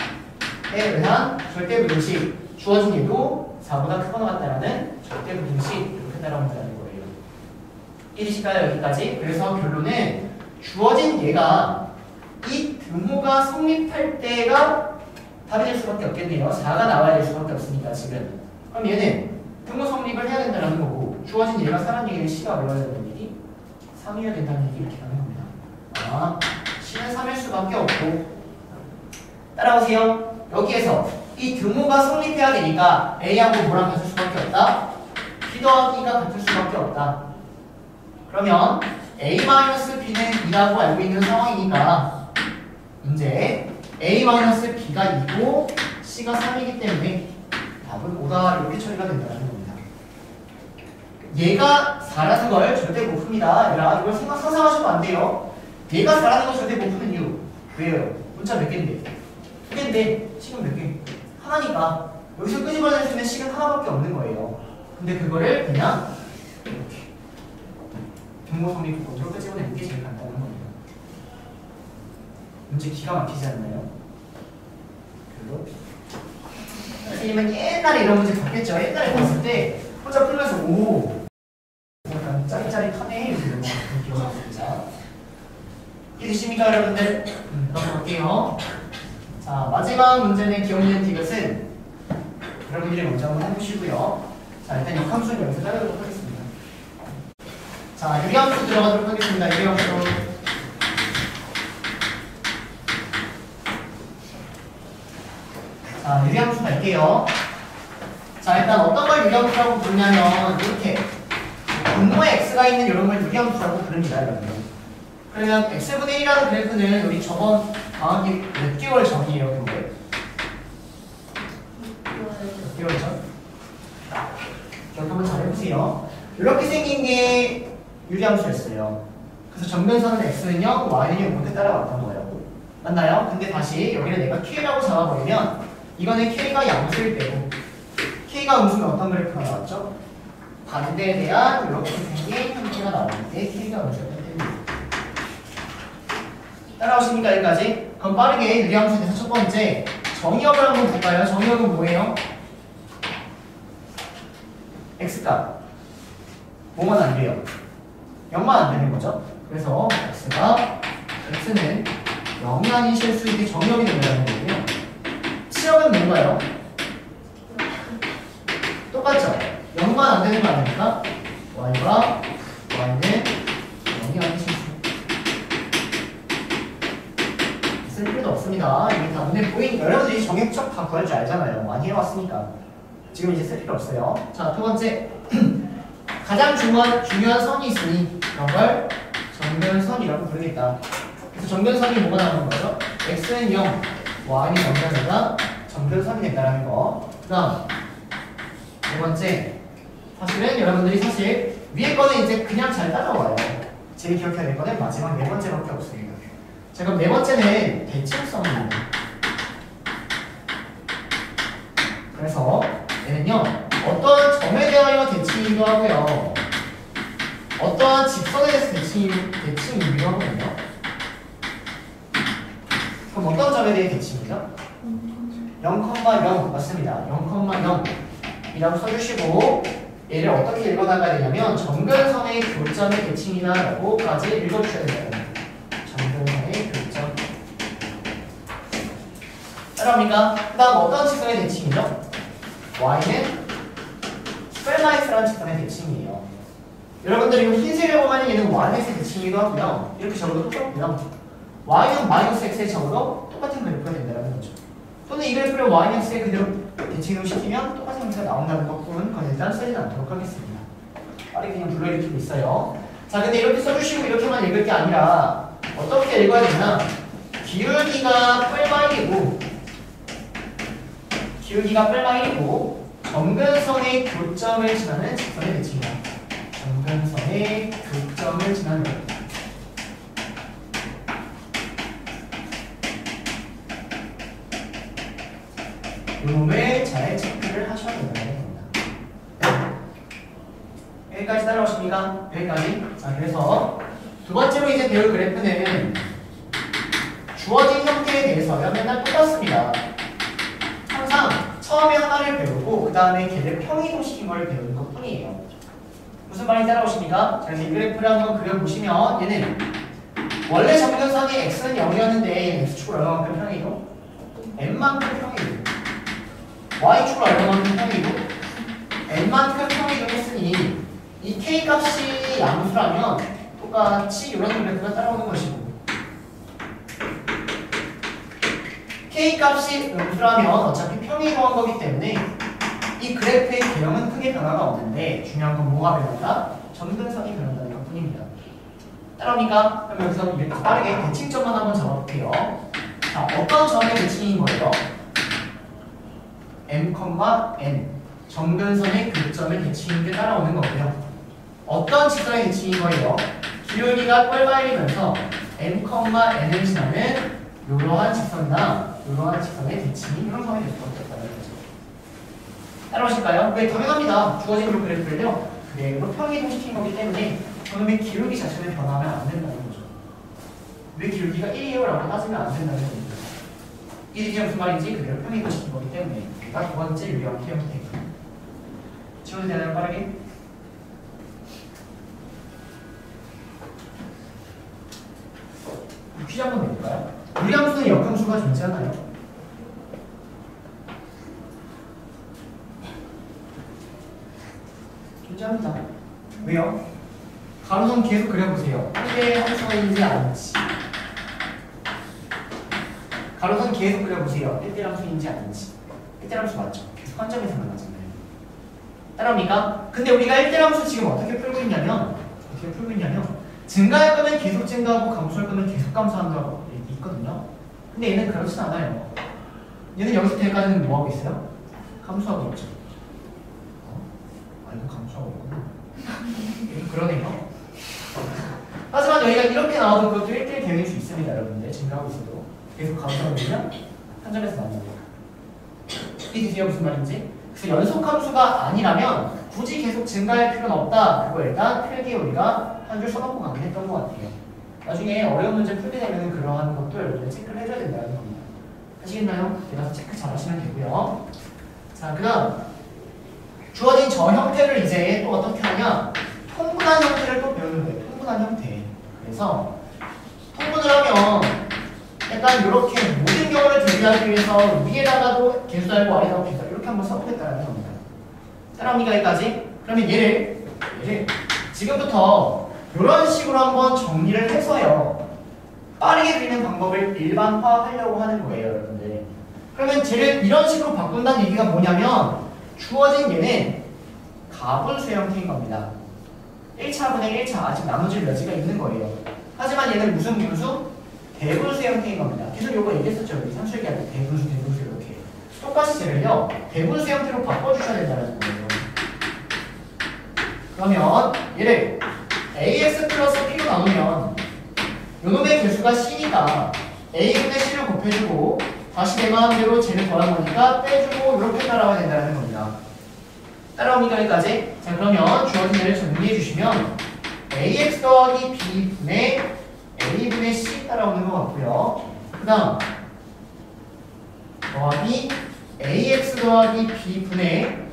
의한 절대부등식, 주어진 얘도 4보다 크거나 같다라는 절대부등식 이렇게 따라온다는 거예요. 이해되실까요? 여기까지? 그래서 결론은 주어진 얘가 이 등호가 성립할 때가 답이 될 수밖에 없겠네요. 4가 나와야 될 수밖에 없으니까 지금. 그럼 얘는 등호 성립을 해야 된다는 거고 주어진 얘가 4라는 얘기는 C가 얼마나 된다는 얘기? 3이어야 된다는 얘기 이렇게 하는 겁니다. 아, C는 3일 수밖에 없고 따라오세요. 여기에서 이 등호가 성립해야 되니까 A하고 뭐랑 같을 수밖에 없다? B 더하기가 같을 수밖에 없다. 그러면 A-B는 2라고 알고 있는 상황이니까 이제 A-B가 2고 C가 3이기 때문에 답은 5다 이렇게 처리가 된다는 겁니다. 얘가 4라는 걸 절대 못 풉니다. 얘들아 이걸 상상하시면 안 돼요. 얘가 4라는 걸 절대 못 푸는 이유 왜요? 문자 몇 개인데? 2개인데 식은 몇 개? 하나니까 여기서 끄집어낼 수 있는 식은 하나밖에 없는 거예요. 근데 그거를 그냥 이렇게 등호 성립 부분으로 끄집어내는 게 제일 간단한 겁니다. 문제 기가 막히지 않나요? 별로? 선생님은 옛날에 이런 문제 봤겠죠? 옛날에 봤을 때 혼자 풀면서 오 약간 짜릿짜릿하네 이런 거 기억났습니다. 이해되십니까 여러분들? 넘어갈게요. 자, 마지막 문제는 기억력 디귿은 여러분들이 먼저 한번 해보시고요. 자, 일단 역함수는 여기서 자르도록 하겠습니다. 자, 유리함수 들어가도록 하겠습니다. 유리함수. 자, 유리함수 갈게요. 자, 일단 어떤 걸 유리함수라고 부르냐면 이렇게 분모에 x가 있는 이런 걸 유리함수라고 부릅니다, 여러분. 그러면 x분의 1이라는 그래프는 우리 저번 방학기 몇 개월 전이에요, 근데? 몇 개월 전? 기억 한번 잘 해보세요. 이렇게 생긴 게 유리함수였어요. 그래서 정면선은 x는 0, y는 0 이렇게 따라왔던 거예요. 맞나요? 근데 다시 여기를 내가 k라고 잡아버리면 이거는 k가 양수일 때고 k가 음수면 어떤 그래프가 나왔죠? 반대에 대한 이렇게 생긴 형태가 나오는데 k가 음수였기 때문에 따라오십니까 여기까지? 그럼 빠르게 유리함수에 대해서 첫 번째 정의역을 한번 볼까요? 정의역은 뭐예요? x값 뭐만 안 돼요? 0만 안 되는 거죠? 그래서 x는 0이 아닌 실수 이게 정의역이 된다는 거고요. 치역은 뭔가요? 똑같죠? 0만 안 되는 거 아닙니까? y는 0이 아닌 실수 쓸 필요도 없습니다. 이게 다 눈에 보이니까 여러분들이 정액적 다 구할 줄 알잖아요. 많이 해왔으니까 지금 이제 쓸 필요 없어요. 자, 두 번째 가장 중요한 선이 있으니 이런 걸 정면선이라고 부르겠다. 그래서 정면선이 뭐가 나오는 거죠? x는 0, y는 0이니까 정면선이 된다는 거. 그 다음 네 번째 사실은 여러분들이 사실 위에 거는 이제 그냥 잘 따라와요. 제일 기억해야 될 거는 마지막 네 번째밖에 없습니다. 자, 그럼 네 번째는 대칭성입니다. 그래서 얘는요 어떠한 점에 대하여 대칭이기도 하고요 어떠한 직선에 대해서 대칭이기도 하거든요. 그럼 어떤 점에 대해 대칭이죠? 0,0 맞습니다. 0,0이라고 써주시고 얘를 어떻게 읽어나가야 되냐면 정근선의 교점의 대칭이나 라고까지 읽어주셔야 돼요. 정근선의 교점 따라옵니까? 그 다음 어떤 직선의 대칭이죠? y는 스펠마이스라는 직선의 대칭이에요. 여러분들이 이 흰색을 보면 얘는 yx의 대칭이기도 하고요. 이렇게 적어도 똑같고요. y는 마이너스 x에 적어도 똑같은 그래프가 된다는 거죠. 또는 이 그래프를 yx에 그대로 대칭을 시키면 똑같은 형태가 나온다는 것뿐은 그건 일단 쓰지는 않도록 하겠습니다. 빠르게 그냥 불러일으키고 있어요. 자, 근데 이렇게 써주시고 이렇게만 읽을 게 아니라 어떻게 읽어야 되나? 기울기가 뿔마 1이고 점근선의 교점을 지나는 직선의 대칭이다. 점근선의 교점을 지나는 요놈을 잘 체크를 하셔야 된다는 겁니다. 여기까지 따라오십니까? 여기까지. 자, 그래서 두 번째로 이제 배울 그래프는 주어진 형태에 대해서요 맨날 똑같습니다. 항상 처음에 하나를 배우고 그 다음에 걔를 평이동시킨 걸 배우는 것 뿐이에요. 무슨 말인지 따라오십니까? 자, 그래서 이 그래프를 한번 그려보시면 얘는 원래 점근선이 x는 0이었는데 얘는 x축으로 얼마만큼 평이동? n만큼 평이동. y축으로 얼마만큼 평이동? n만큼 평이동했으니 이 k 값이 양수라면 똑같이 이런 그래프가 따라오는 것이고 k 값이 음수라면 어차피 평이동한 거기 때문에 이 그래프의 개형은 크게 변화가 없는데 중요한 건 뭐가 변한다? 점근선이 변한다는 것 뿐입니다. 따라옵니까? 그럼 여기서 이렇게 빠르게 대칭점만 한번 잡아볼게요. 자, 어떤 점의 대칭인 거예요? m, n 점근선의 교점의 대칭인 게 따라오는 거고요. 어떤 직선의 대칭인 거예요? 기울기가 뻘발이면서 m, n을 지나는 이러한 직선이나 이러한 직선의 대칭이 형성이 될 수밖에 없다는 거죠. 따라오실까요? 왜? 당연합니다. 주어진 그 그래프를요 그대로 평이동시킨 거기 때문에 저놈의 기울기 자체는 변하면 안 된다는 거죠. 왜 기울기가 1이에요? 라고 따지면 안 된다는 겁니다. 1이 무슨 말인지 그대로 평이동시킨 거기 때문에 그가 두 번째 유리한 형태. 지워도 되나요? 빠르게? 퀴즈 한번 내볼까요? 유리함수는 역함수가 존재하나요? 존재합니다. 왜요? 가로선 계속 그려보세요. 1대 함수인지 아닌지. 가로선 계속 그려보세요. 1대 함수인지 아닌지. 1대 함수 맞죠? 계속 한 점에서 만나잖아요. 따라옵니까? 근데 우리가 1대 함수 지금 어떻게 풀고 있냐면 증가할 거면 계속 증가하고 감소할 거면 계속 감소한다고 있거든요. 근데 얘는 그렇진 않아요. 얘는 여기서 여기까지는 뭐하고 있어요? 감소하고 있죠. 이거 감소하고 있구나. 그러네요. 하지만 여기가 이렇게 나와도 그것도 1대1 대응일 수 있습니다. 여러분들 증가하고 있어도 계속 감소하고 있으면 한 점에서 만나요. 이해되세요? 무슨 말인지? 그래서 연속 함수가 아니라면 굳이 계속 증가할 필요는 없다. 그거 일단 필기에 우리가 한 줄 써놓고 가긴 했던 것 같아요. 나중에 어려운 문제 풀게 되면 그러한 것도 여러분들 체크를 해줘야 된다는 겁니다. 하시겠나요? 내가서 체크 잘 하시면 되고요. 자, 그 다음 주어진 저 형태를 이제 또 어떻게 하냐? 통분한 형태를 또 배우는 거예요. 통분한 형태. 그래서 통분을 하면 약간 이렇게 모든 경우를 대비하기 위해서 위에다가도 개수 달고 아래다가 개수 이렇게 한번 써보겠다는 겁니다. 따라옵니까? 여기까지? 그러면 얘를 지금부터 이런 식으로 한번 정리를 해서요 빠르게 그리는 방법을 일반화하려고 하는 거예요, 여러분들. 그러면 쟤를 이런 식으로 바꾼다는 얘기가 뭐냐면 주어진 얘는 가분수 형태인 겁니다. 1차분의 1차 아직 나눠질 여지가 있는 거예요. 하지만 얘는 무슨 분수? 대분수 형태인 겁니다. 계속 요거 얘기했었죠. 우리 산술기 할 때 대분수 이렇게 똑같이 쟤를요 대분수 형태로 바꿔주셔야 된다는 거예요. 그러면 얘를 ax 플러스 b로 나누면 요놈의 개수가 c니까 a분의 c를 곱해주고 다시 내 마음대로 쟤를 더한 거니까 빼주고 이렇게 따라와야 된다는 겁니다. 따라옵니까? 여기까지? 자, 그러면 주어진 얘를 정리해 주시면 ax 더하기 b분의 a분의 c 따라오는 것 같고요. 그 다음 더하기 ax 더하기 b분의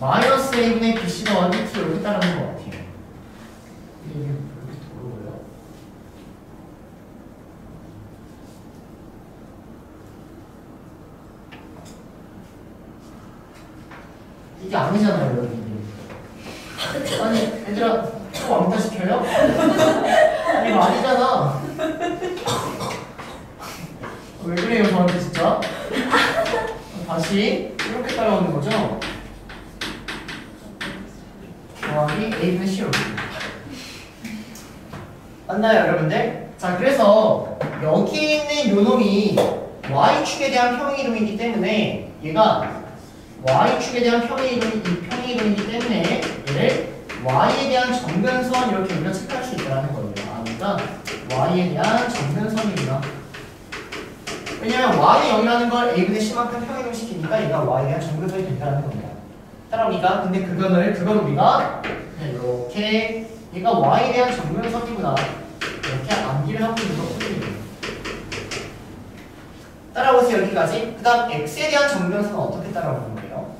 마이너스 a분의 bc 더하기 t 이렇게 따라오는 것 같아요. 이게 왜 이렇게 어려워요? 이게 아니잖아요, 여러분들. 아니, 얘들아, 또 왕따 시켜요? 아니, 이거 아니잖아. 왜 그래요, 저한테 진짜? 다시 이렇게 따라오는 거죠. 더하기 a분의 c로 맞나요 여러분들? 자 그래서 여기 있는 요 놈이 y축에 대한 평행이동이기 때문에 얘가 y축에 대한 평행이동이기 때문에 얘를 y에 대한 정근선 이렇게 우리가 체크할 수 있다는 거예요. 아, 그러니까 y에 대한 정근선이구나. 왜냐면 y의 0이라는 걸 a분의 c만큼 평행이동시키니까 얘가 y에 대한 정근선이 된다는 겁니다. 따라오니까 근데 그걸 우리가 그냥 이렇게 얘가 y에 대한 정근선이구나 이렇게 암기를 하고 있는 것뿐이에요. 따라오세요 여기까지. 그 다음 x에 대한 정근선은 어떻게 따라오는 거예요?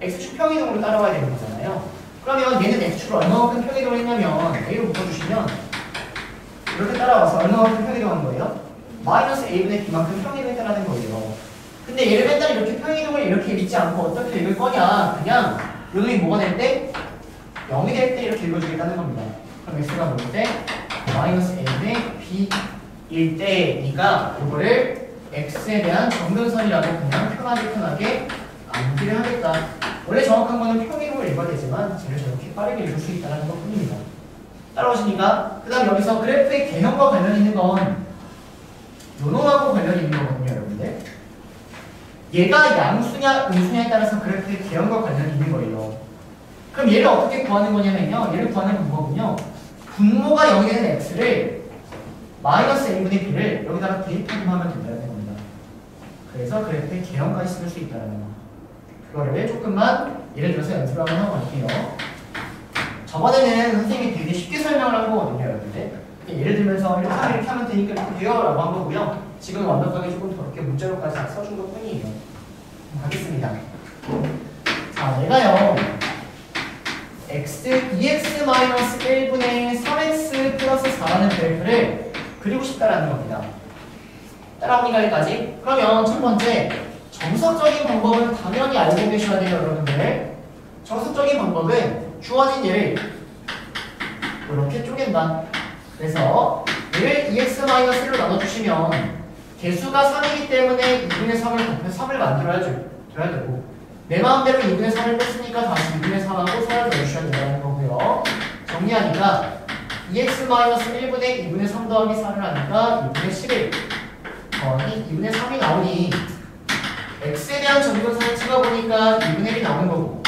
x축 평이동으로 따라와야 되는 거잖아요. 그러면 얘는 x축을 얼마만큼 평이동을 했냐면 a로 묶어주시면 이렇게 따라와서 얼마만큼 평이동한 거예요? 마이너스 a분의 b만큼 평이동했다는 거예요. 근데 얘를 맨날 이렇게 평이동을 이렇게 읽지 않고 어떻게 읽을 거냐, 그냥 요 놈이 뭐가 될 때? 0이 될 때 이렇게 읽어주겠다는 겁니다. 그럼 x가 뭐일 때? 마이너스 a분의 b일 때니까 이거를 x에 대한 정근선이라고 그냥 편하게 암기를 하겠다. 원래 정확한 거는 평이동을 읽어야 되지만 제가 저렇게 빠르게 읽을 수 있다는 것 뿐입니다. 따라오십니까? 그 다음 여기서 그래프의 개념과 관련 있는 건 요놈하고 관련이 있는 거거든요 여러분들. 얘가 양수냐 음수냐에 따라서 그래프의 개념과 관련이 있는 거예요. 그럼 얘를 어떻게 구하는 거냐면요, 얘를 구하는 방법은요, 분모가 0이 되는 x를 마이너스 a분의 b를 여기다가 대입하기만 하면 된다는 겁니다. 그래서 그래프의 개념까지 쓸 수 있다는 거. 그거를 조금만 예를 들어서 연습을 한번 하고 갈게요. 저번에는 선생님이 되게 쉽게 설명을 한 거거든요 여러분들. 예를 들면서 이렇게 하면 되니까 이렇게 돼요 라고 한 거고요. 지금 완벽하게 조금 더 이렇게 문자로까지 다 써준 것 뿐이에요. 가겠습니다. 자, 내가요2x-1분의 3x 플러스 4라는 그래프를 그리고 싶다라는 겁니다. 따라옵니까 여기까지? 그러면 첫 번째 정석적인 방법은 당연히 알고 계셔야 돼요 여러분들. 정석적인 방법은 주어진 얘를 이렇게 쪼갠다. 그래서 얘를 2x-1로 나눠주시면 개수가 3이기 때문에 2분의 3을 곱해서 3을 만들어야 되고 내 마음대로 2분의 3을 뺐으니까 다시 2분의 3하고 4를 넣으셔야 된다는 거고요. 정리하니까 2x-1분의 2분의 3 더하기 4를 하니까 2분의 11 더하기 2분의 3이 나오니 x에 대한 정근선을 찍어보니까 2분의 1이 나오는 거고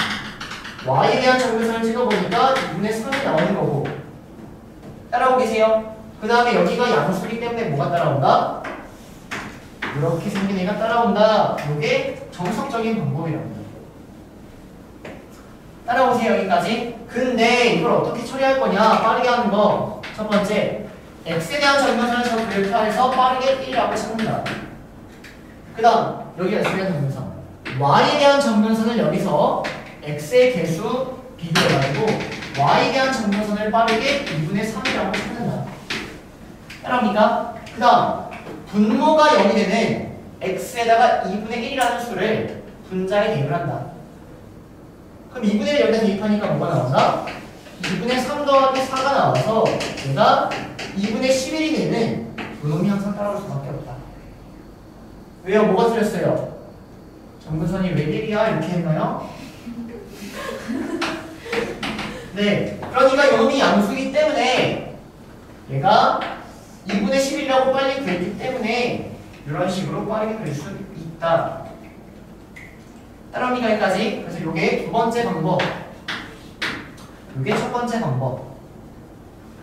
y에 대한 정근선을 찍어보니까 2분의 3이 나오는 거고 따라오고 계세요? 그 다음에 여기가 양수기 때문에 뭐가 따라온다? 이렇게 생긴 애가 따라온다. 이게 정석적인 방법이랍니다. 따라오세요 여기까지. 근데 이걸 어떻게 처리할 거냐, 빠르게 하는 거. 첫 번째 x에 대한 정근선을 저 그래프에서 빠르게 1이라고 찾는다. 그 다음 여기가 x에 대한 정근선, y에 대한 정근선을 여기서 x의 개수 비교해가지고 y에 대한 정근선을 빠르게 2분의 3이라고 찾는다. 따라옵니까? 그 다음 분모가 0이 되는 x에다가 2분의 1이라는 수를 분자에 대입을 한다. 그럼 2분의 1을 여기다 대입하니까 뭐가 나온다? 2분의 3 더하기 4가 나와서 얘가 2분의 11이 되는 요놈이 항상 따라올 수밖에 없다. 왜요? 뭐가 틀렸어요? 정근선이 왜 1이야? 이렇게 했나요? 네, 그러니까 요놈이 양수이기 때문에 얘가 2분의 11이라고 빨리 구했기 때문에 이런 식으로 빠르게 그릴 수 있다. 따라옵니까 여기까지? 그래서 요게 두 번째 방법, 요게 첫 번째 방법.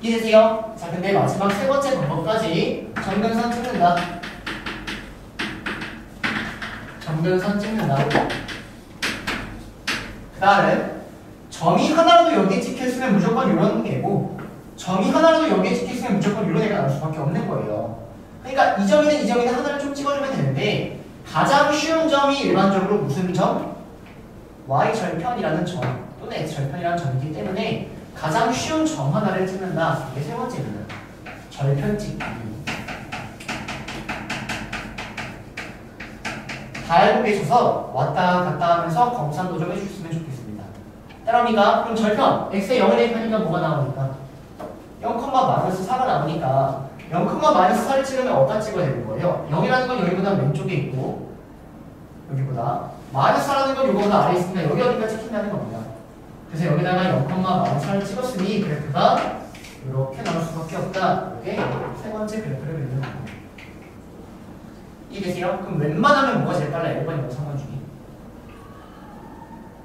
이해되세요? 자, 근데 마지막 세 번째 방법까지 정근선 찍는다. 정근선 찍는다. 그 다음 점이 하나라도 여기에 찍혀있으면 무조건 이런 개고 점이 하나라도 여기에 찍혀있으면 무조건 이런 애가 나올 수밖에 없는 거예요. 그러니까 이 점이든 이 점이든 하나를 좀 찍어주면 되는데 가장 쉬운 점이 일반적으로 무슨 점? y절편이라는 점 또는 x절편이라는 점이기 때문에 가장 쉬운 점 하나를 찍는다. 이게 세 번째입니다. 절편 찍기. 다 알고 계셔서 왔다 갔다 하면서 검산도 좀 해주셨으면 좋겠습니다. 따라옵니까? 그럼 절편 x에 0을 대입하니까 뭐가 나오니까? 0,-4가 나오니까 0,-4를 찍으면 어디다 찍어야 되는 거예요? 0이라는 건 여기보다 왼쪽에 있고 여기보다. 마이너스 4라는 건 요거보다 아래에 있으니까 여기 어디가 찍힌다는 겁니다. 그래서 여기다가 0,-4를 찍었으니 그래프가 이렇게 나올 수밖에 없다. 이게 세 번째 그래프를 그리는 겁니다. 이해되세요? 그럼 웬만하면 뭐가 제일 빨라요? 1번이고 3번 중에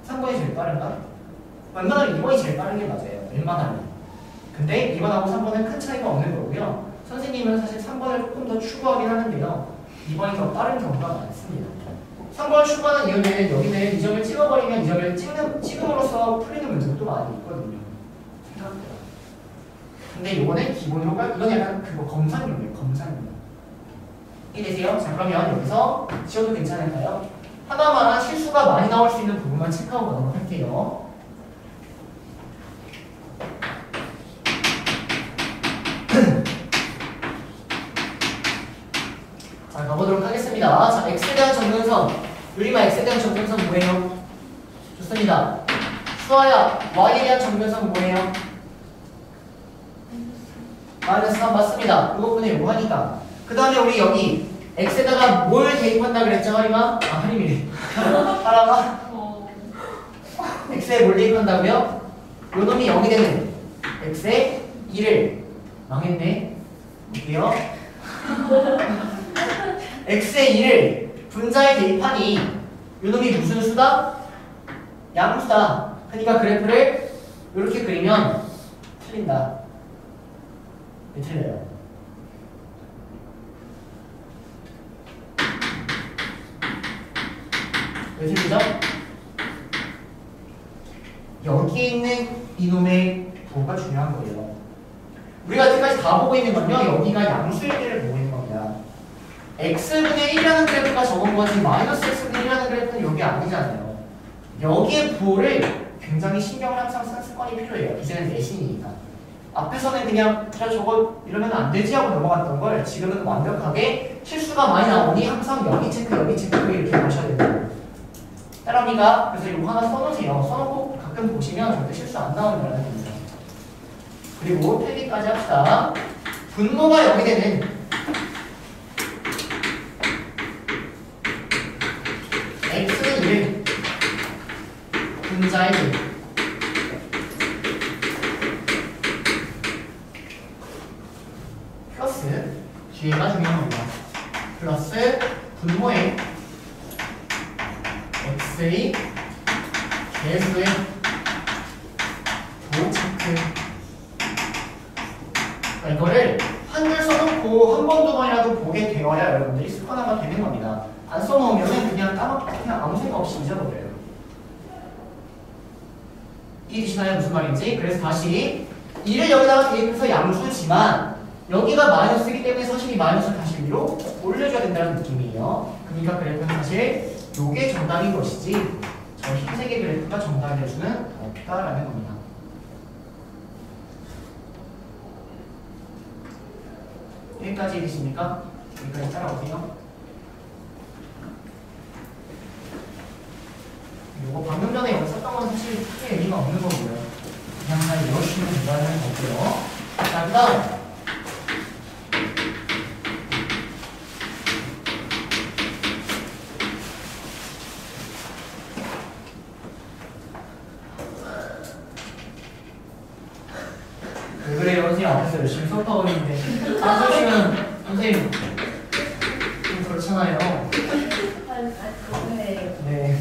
3번이 제일 빠른가? 웬만하면 2번이 제일 빠른 게 맞아요. 웬만하면. 근데 2번하고 3번은 큰 차이가 없는 거고요. 선생님은 사실 3번을 조금 더 추구하긴 하는데요. 2번이 더 빠른 경우가 많습니다. 3번 추구하는 이유는 여기는 이 점을 찍어버리면 이 점을 찍음으로써 풀리는 문제도 많이 있거든요. 생각보다. 근데 이거는 기본으로 이건 약간 그거 검사용이에요. 검사용. 이해되세요? 자, 그러면 여기서 지워도 괜찮을까요? 하나만 실수가 많이 나올 수 있는 부분만 체크하고 넘어갈게요. 자, 가보도록 하겠습니다. 자, x에 대한 정근선. 유리마 x에 대한 정근선 뭐예요? 좋습니다. 수아야, y에 대한 정근선 뭐예요? 마이너스 3 맞습니다. 이거분의 요거 하니까. 그 다음에 우리 여기 x에다가 뭘 대입한다 그랬죠, 하림아? 아, 하림이래. 하라가? x에 뭘 대입한다고요? 요 놈이 0이 되는 x에 2를 망했네. 볼게요. x에 2를 분자에 대입하니 요 놈이 무슨 수다? 양수다. 그러니까 그래프를 이렇게 그리면 틀린다. 왜 틀려요? 왜 틀리죠? 여기에 있는 이놈의 부호가 중요한 거예요. 우리가 여태까지 다 보고 있는 건요, 여기가 양수일 때를 보고 있는 겁니다. x분의 1이라는 그래프가 적은 거지 마이너스 x분의 1이라는 그래프는 여기 아니잖아요. 여기에 부호를 굉장히 신경을 항상 쓰는 습관이 필요해요. 이제는 내신이니까. 앞에서는 그냥 저거 이러면 안 되지 하고 넘어갔던 걸 지금은 완벽하게 실수가 많이 나오니 항상 여기 체크 이렇게 보셔야 됩니다. 따라합니까? 그래서 이거 하나 써놓으세요. 써놓고 가끔 보시면 절대 실수 안 나오는 겁니다. 그리고 필기까지 합시다. 분모가 여기 되는 x는 1 분자의 1 플러스 뒤에가 중요한 겁니다. 플러스 분모의 x의 개수의 도체크. 이거를 한 줄 써놓고 한 번, 두 번이라도 보게 되어야 여러분들이 습관화가 되는 겁니다. 안 써놓으면 그냥 그냥 아무 생각 없이 잊어버려요. 이해되시나요? 무슨 말인지? 그래서 다시 2를 여기다가 대입해서 양수지만 여기가 마이너스이기 때문에 사실 이 마이너스를 다시 위로 올려줘야 된다는 느낌이에요. 그러니까 그래프는 사실 요게 정답인 것이지 저 흰색의 그래프가 정답일 수는 없다라는 겁니다. 여기까지 이해되십니까? 여기까지 따라오세요. 요거 방금 전에 여기 썼던 건 사실 크게 의미가 없는 거고요. 그냥 잘 외워주시면 된다는 거고요. 자, 그 다음 왜 그래요? 선생님 앞에서 열심히 수업하고 있는데 안 쏘시면 선생님 좀 그렇잖아요. 네.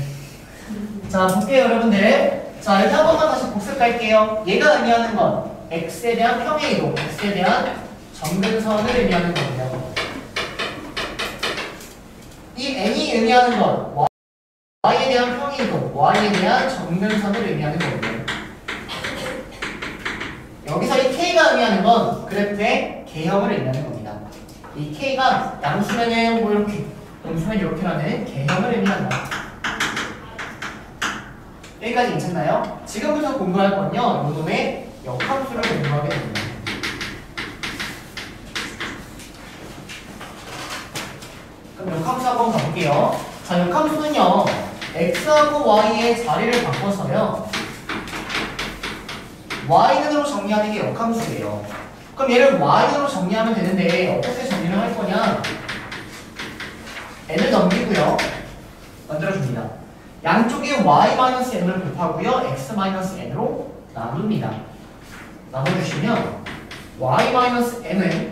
자, 볼게요 여러분들. 자, 이렇게 한 번만 다시 복습할게요. 얘가 의미하는 건 x에 대한 평행 이동, x에 대한 정근선을 의미하는 거고요. 이 n이 의미하는 건 y에 대한 평행 이동, y에 대한 정근선을 의미하는 거고요. 여기서 이 k가 의미하는 건 그래프의 개형을 의미하는 겁니다. 이 k가 양수면은 뭐 이렇게, 음수면 이렇게라는 개형을 의미한다. 여기까지 괜찮나요? 지금부터 공부할 건요, 이놈의 역함수를 공부하게 됩니다. 그럼 역함수 한번 가볼게요. 자, 역함수는요, x하고 y의 자리를 바꿔서요, y는으로 정리하는 게 역함수예요. 그럼 얘를 y는으로 정리하면 되는데 어떻게 정리를 할 거냐? n을 넘기고요. 만들어줍니다. 양쪽에 y-n을 곱하고요. x-n으로 나눕니다. 나눠주시면 y-n은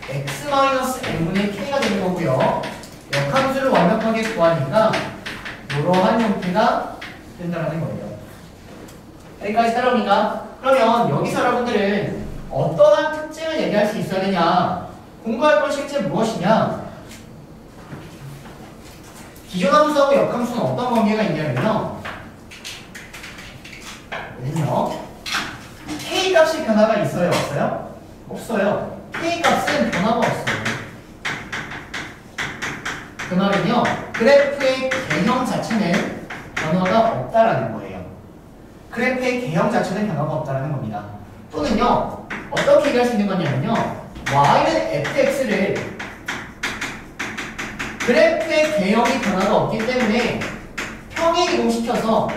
x-n분의 k가 되는 거고요. 역함수를 완벽하게 구하니까 이러한 형태가 된다는 거예요. 여기까지 따라옵니까? 그러면 여기서 여러분들은 어떠한 특징을 얘기할 수 있어야 되냐? 공부할 건 실제 무엇이냐? 기존 함수하고 역함수는 어떤 관계가 있냐면요. 얘는요. k 값이 변화가 있어요? 없어요? 없어요. k 값은 변화가 없어요. 그 말은요. 그래프의 개형 자체는 변화가 없다라는 거예요. 그래프의 개형 자체는 변화가 없다라는 겁니다. 또는요. 어떻게 얘기할 수 있는 거냐면요. y는 fx를 그래프의 개형이 변화가 없기 때문에 평행 이동시켜서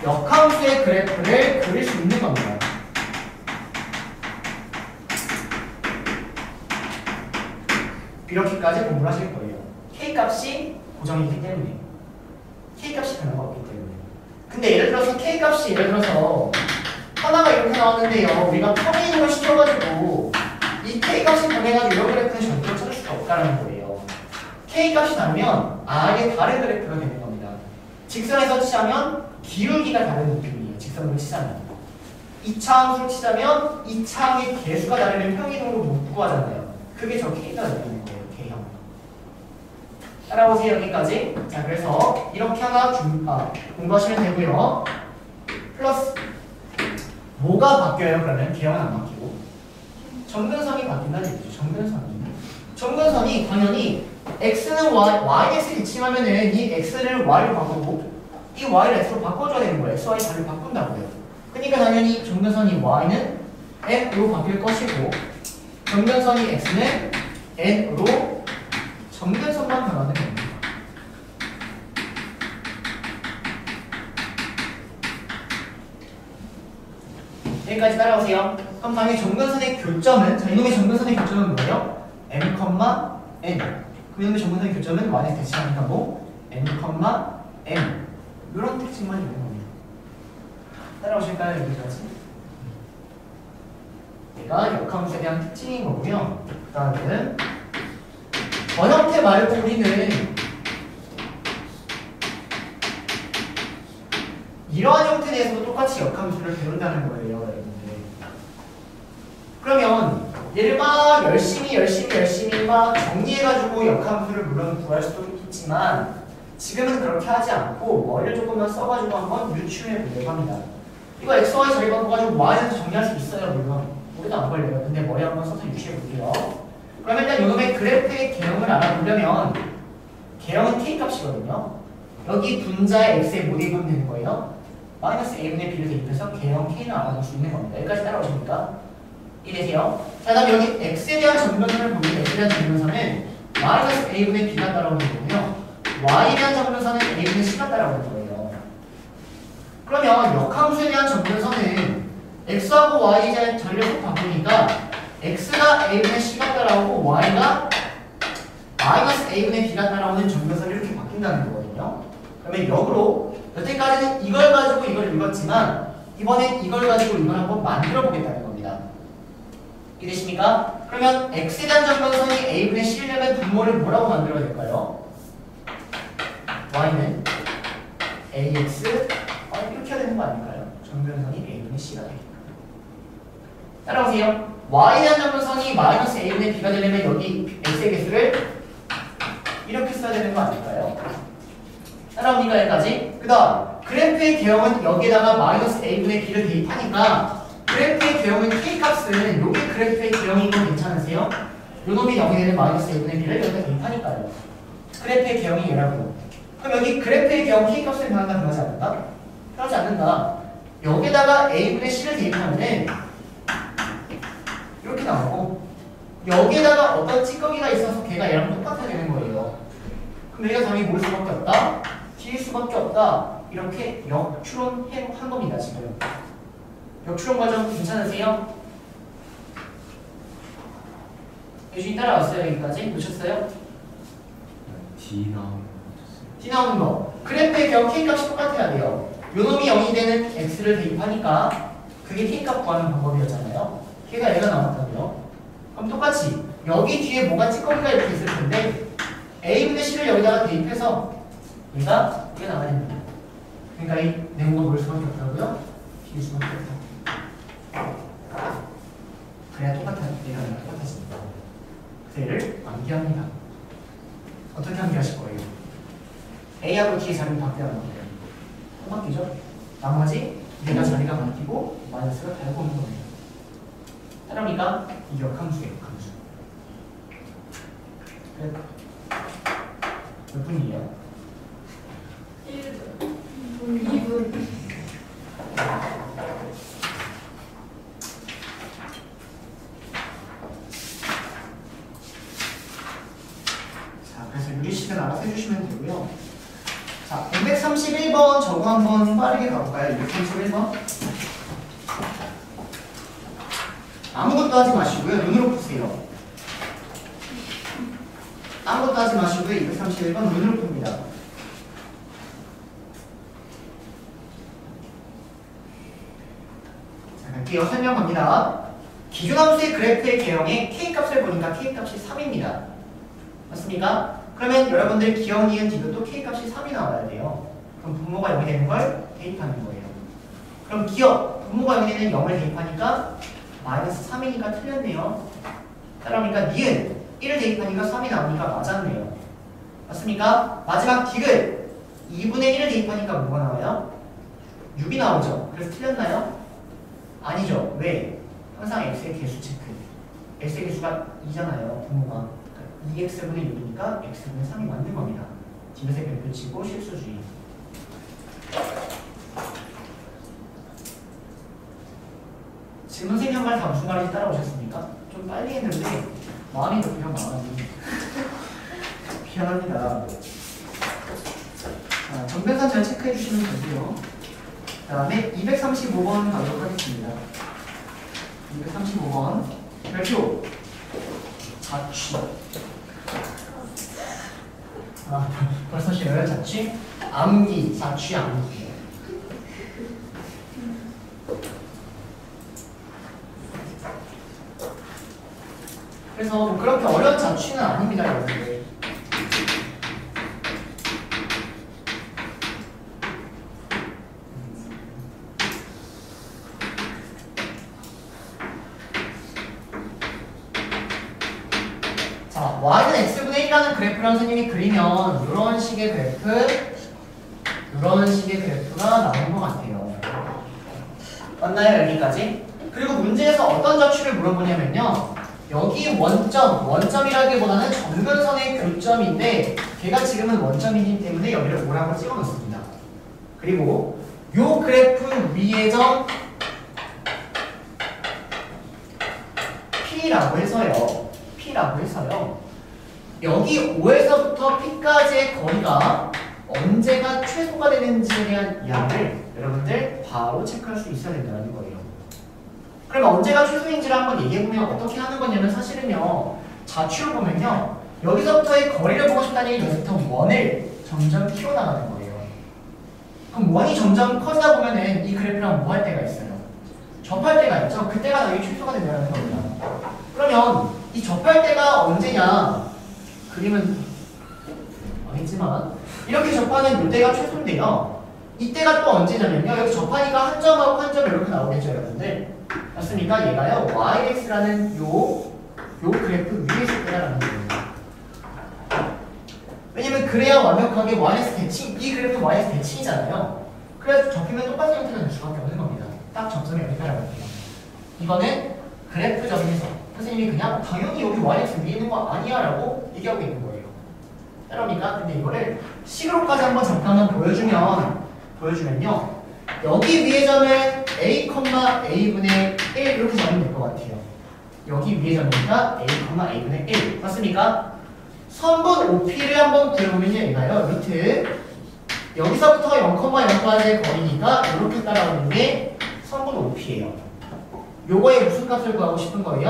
역함수의 그래프를 그릴 수 있는 겁니다. 이렇게까지 공부를 하실 거예요. K값이 고정이기 때문에. K값이 변화가 없기 때문에. 근데 예를 들어서 K값이 예를 들어서 하나가 이렇게 나왔는데요. 우리가 평행 이동을 시켜가지고 이 K값이 변해가지고 이런 그래프는 절대로 찾을 수가 없다는 거예요. K값이 다르면 아예 다른 그래프가 되는 겁니다. 직선에서 치자면 기울기가 다른 느낌이에요. 직선으로 치자면. 2차 함수로 치자면 2차의 개수가 다르면 평행이동으로 못 구하잖아요. 그게 저 K가 되는 거예요. 개형. 따라오세요. 여기까지. 자, 그래서 이렇게 하나 공부하시면 되고요. 플러스 뭐가 바뀌어요? 그러면 개형은 안 바뀌고 점근선이 바뀐다는 얘기죠. 점근선이 당연히 x는 yx 기침하면은 이 x를 y로 바꾸고 이 y를 x로 바꿔줘야 되는 거예요. x, y 자리를 바꾼다고요. 그러니까 당연히 점근선이 y는 n으로 바뀔 것이고 점근선이 x는 n으로 점근선만 변하는 겁니다. 여기까지 따라오세요. 그럼 당연히 점근선의 교점은, 자, 이놈의 점근선의 교점은 뭐예요? m, n. 그 이놈의 점근선의 교점은 y에 대칭하니까 뭐? m, m. 이런 특징만 있는 겁니다. 따라오실까요? 여기까지. 얘가 역함수에 대한 특징인 거고요. 그 다음은 저 형태 말고 우리는 이러한 형태에 대해서도 똑같이 역함수를 배운다는 거예요, 여러분들. 그러면 얘를 막 열심히 막 정리해가지고 역함수를 물론 구할 수도 있지만 지금은 그렇게 하지 않고 머리를 조금만 써가지고 한번 유추해 보려고 합니다. 이거 x, y 자리 바꿔가지고 y에서 정리할 수 있어요, 물론. 우리도 안 걸려요. 근데 머리 한번 써서 유추해 볼게요. 그러면 일단 요놈의 그래프의 개형을 알아보려면 개형은 k값이거든요. 여기 분자의 x에 못 입으면 되는 거예요. 마이너스 a분의 b를 대입해서 개형 k는 알아볼 수 있는 겁니다. 여기까지 따라오십니까? 이해되세요? 자, 다음 여기 x에 대한 점근선을 보면 x에 대한 점근선은 마이너스 a분의 b가 따라오는 거고요. y에 대한 점근선은 a분의 c가 따라오는 거예요. 그러면 역함수에 대한 점근선은 x하고 y에 대한 자리를 꼭 바꾸니까 x가 a분의 c가 따라오고 y가 마이너스 a분의 b가 따라오는 점근선이 이렇게 바뀐다는 거거든요. 그러면 역으로 여태까지는 이걸 가지고 이걸 읽었지만 이번엔 이걸 가지고 이걸 한번 만들어 보겠다는 겁니다. 이해되십니까? 그러면 x에 대한 점근선이 a분의 c려면 분모를 뭐라고 만들어야 될까요? y는 ax 이렇게 해야 되는 거 아닐까요? 점근선이 a분의 c가 되겠다. 따라오세요. y에 대한 점근선이 마이너스 a분의 b가 되려면 여기 x의 개수를 이렇게 써야 되는 거 아닐까요? 따라옵니까? 여기까지? 그 다음 그래프의 개형은 여기에다가 마이너스 a분의 b를 대입하니까 그래프의 개형은 k값은 요게 그래프의 개형인 건 괜찮으세요? 요놈이 0이 되는 마이너스 a분의 b를 여기다 대입하니까요. 그래프의 개형이 얘라고. 그럼 여기 그래프의 개형 k값을 변한다 변하지 않는다? 변하지 않는다. 여기다가 a분의 c를 대입하면은 이렇게 나오고 여기에다가 어떤 찌꺼기가 있어서 걔가 얘랑 똑같아 되는 거예요. 그럼 얘가 당연히 모를 수밖에 없다? D일 수밖에 없다. 이렇게 역추론한 겁니다. 지금 역추론 과정 괜찮으세요? 예준이 따라왔어요? 여기까지? 놓쳤어요? D 나오는 D 나오는 거. 그래프의 경우 K 값이 똑같아야 돼요. 요 놈이 0이 되는 X를 대입하니까 그게 K 값 구하는 방법이었잖아요. K가 얘가 나왔다고요. 그럼 똑같이 여기 뒤에 뭐가 찌꺼기가 이렇게 있을 텐데 A분의 C를 여기다가 대입해서 얘가 이게 나와야 됩니다. 그러니까 이 내용과 볼 수밖에 없다고요? 비길 수밖에 없다. 그래야 똑같아집니다. 그래서 얘를 암기합니다. 어떻게 암기하실 거예요? A하고 D의 자리를 바뀌어야 하는 거예요. 또 바뀌죠? 나머지 얘가 자리가 바뀌고 마이너스가 달고 오는 거예요. 따라오니까 이 역함수예요. 역함수. 그래. 몇 분이에요? 1분. 2분. 자, 그래서 유리식은 알아서 해주시면 되고요. 자, 231번 저거 한번 빠르게 가볼까요? 231번. 아무것도 하지 마시고요. 눈으로 푸세요. 아무것도 하지 마시고요. 231번 눈으로 풉니다. 자, 갈게요. 설명 갑니다. 기준함수의 그래프의 개형에 K값을 보니까 K값이 3입니다. 맞습니까? 그러면 여러분들 기억, 니은, 디귿 또 K값이 3이 나와야 돼요. 그럼 분모가 0이 되는 걸 대입하는 거예요. 그럼 기억, 분모가 0이 되는 0을 대입하니까 마이너스 3이니까 틀렸네요. 따라오니까 니은 1을 대입하니까 3이 나오니까 맞았네요. 맞습니까? 마지막 디귿 2분의 1을 대입하니까 뭐가 나와요? 6이 나오죠. 그래서 틀렸나요? 아니죠. 왜? 항상 x의 개수 체크. x의 개수가 2잖아요. 분모가. 2x분의 6이니까 x분의 3이 맞는 겁니다. 집에서 별표 치고 실수주의. 질문 생략 말 다 무슨 말인지 따라오셨습니까? 좀 빨리 했는데 마음이 급해요. 마음이. 미안합니다. 자, 정변산 잘 체크해 주시면 되고요. 그 다음에 235번 가도록 하겠습니다. 235번 별표 자취. 아, 벌써 싫어요? 자취? 암기, 자취, 암기. 그래서 뭐 그렇게 어려운 자취는 아닙니다, 여러분들. 자, y는 x분의 1이라는 그래프를 선생님이 그리면 이런 식의 그래프, 이런 식의 그래프가 나오는 것 같아요. 맞나요? 여기까지? 그리고 문제에서 어떤 자취를 물어보냐면요. 여기 원점이라기보다는 점근선의 교점인데 걔가 지금은 원점이기 때문에 여기를 뭐라고 찍어놓습니다. 그리고 요 그래프 위의 점 P라고 해서요. 여기 O에서부터 P까지의 거리가 언제가 최소가 되는지에 대한 이야기를 여러분들 바로 체크할 수 있어야 된다는 거예요. 그럼 언제가 최소인지를 한번 얘기해보면 어떻게 하는 거냐면 사실은요. 자취를 보면요. 여기서부터의 거리를 보고 싶다는 얘기는 여기서부터 원을 점점 키워나가는 거예요. 그럼 원이 점점 커지다 보면은 이 그래프랑 뭐 할 때가 있어요? 접할 때가 있죠. 그때가 나중에 최소가 된다는 겁니다. 그러면 이 접할 때가 언제냐? 그림은 아니지만 이렇게 접하는 이때가 최소인데요. 이때가 또 언제냐면요. 여기 접하니까 한 점하고 한 점 이렇게 나오겠죠, 여러분들. 맞습니까? 얘가요. YX라는 요 그래프 위에 있을 때라는 겁니다. 왜냐면 그래야 완벽하게 YX 대칭, 이 그래프는 YX 대칭이잖아요. 그래서 접히면 똑같은 형태가 될 수밖에 없는 겁니다. 딱 점점이 여기 따라갈게요. 이거는 그래프 점에서 선생님이 그냥 당연히 여기 YX 위에 있는 거 아니야 라고 얘기하고 있는 거예요. 따라오니까 근데 이거를 식으로까지 한번 잠깐만 보여주면요. 여기 위의 점은 a, a분의 1 이렇게 잡으면 될 것 같아요. 여기 위의 점이니까 a, a분의 1 맞습니까? 선분 OP를 한번 그려보면요. 얘가요. 루트 여기서부터 0,0까지의 거리니까 이렇게 따라오는 게 선분 OP예요. 요거에 무슨 값을 구하고 싶은 거예요?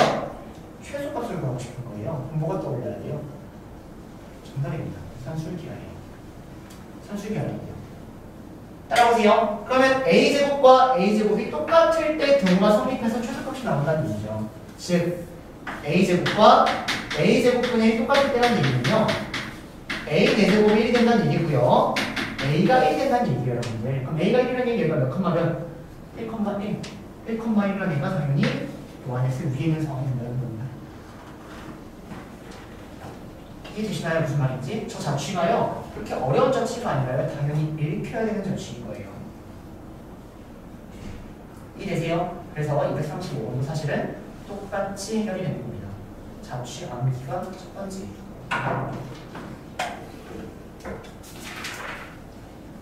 최소값을 구하고 싶은 거예요. 그럼 뭐가 떠올려야 돼요? 정답입니다. 산술기하예요. 산술기하예요. 따라오세요. 그러면 a제곱과 a제곱이 똑같을 때 등호가 성립해서 최소값이 나온다는 얘기죠. 즉 a제곱과 a제곱분의 1이 똑같을 때라는 얘기는요. a 4제곱이 1이 된다는 얘기고요. a가 1이 된다는 얘기예요, 여러분들. 그럼 a가 1이라는 얘기가 몇 컴마면 1,1. 1,1이라는 얘기가 당연히 요한엑스 위에 있는 상황이 된다는 겁니다. 이해되시나요? 무슨 말인지? 저 자취가요. 그렇게 어려운 자취가 아니라요. 당연히 읽혀야 되는 자취인 거예요. 이해되세요? 그래서 235번도 사실은 똑같이 해결이 되는 겁니다. 자취 암기가 첫 번째.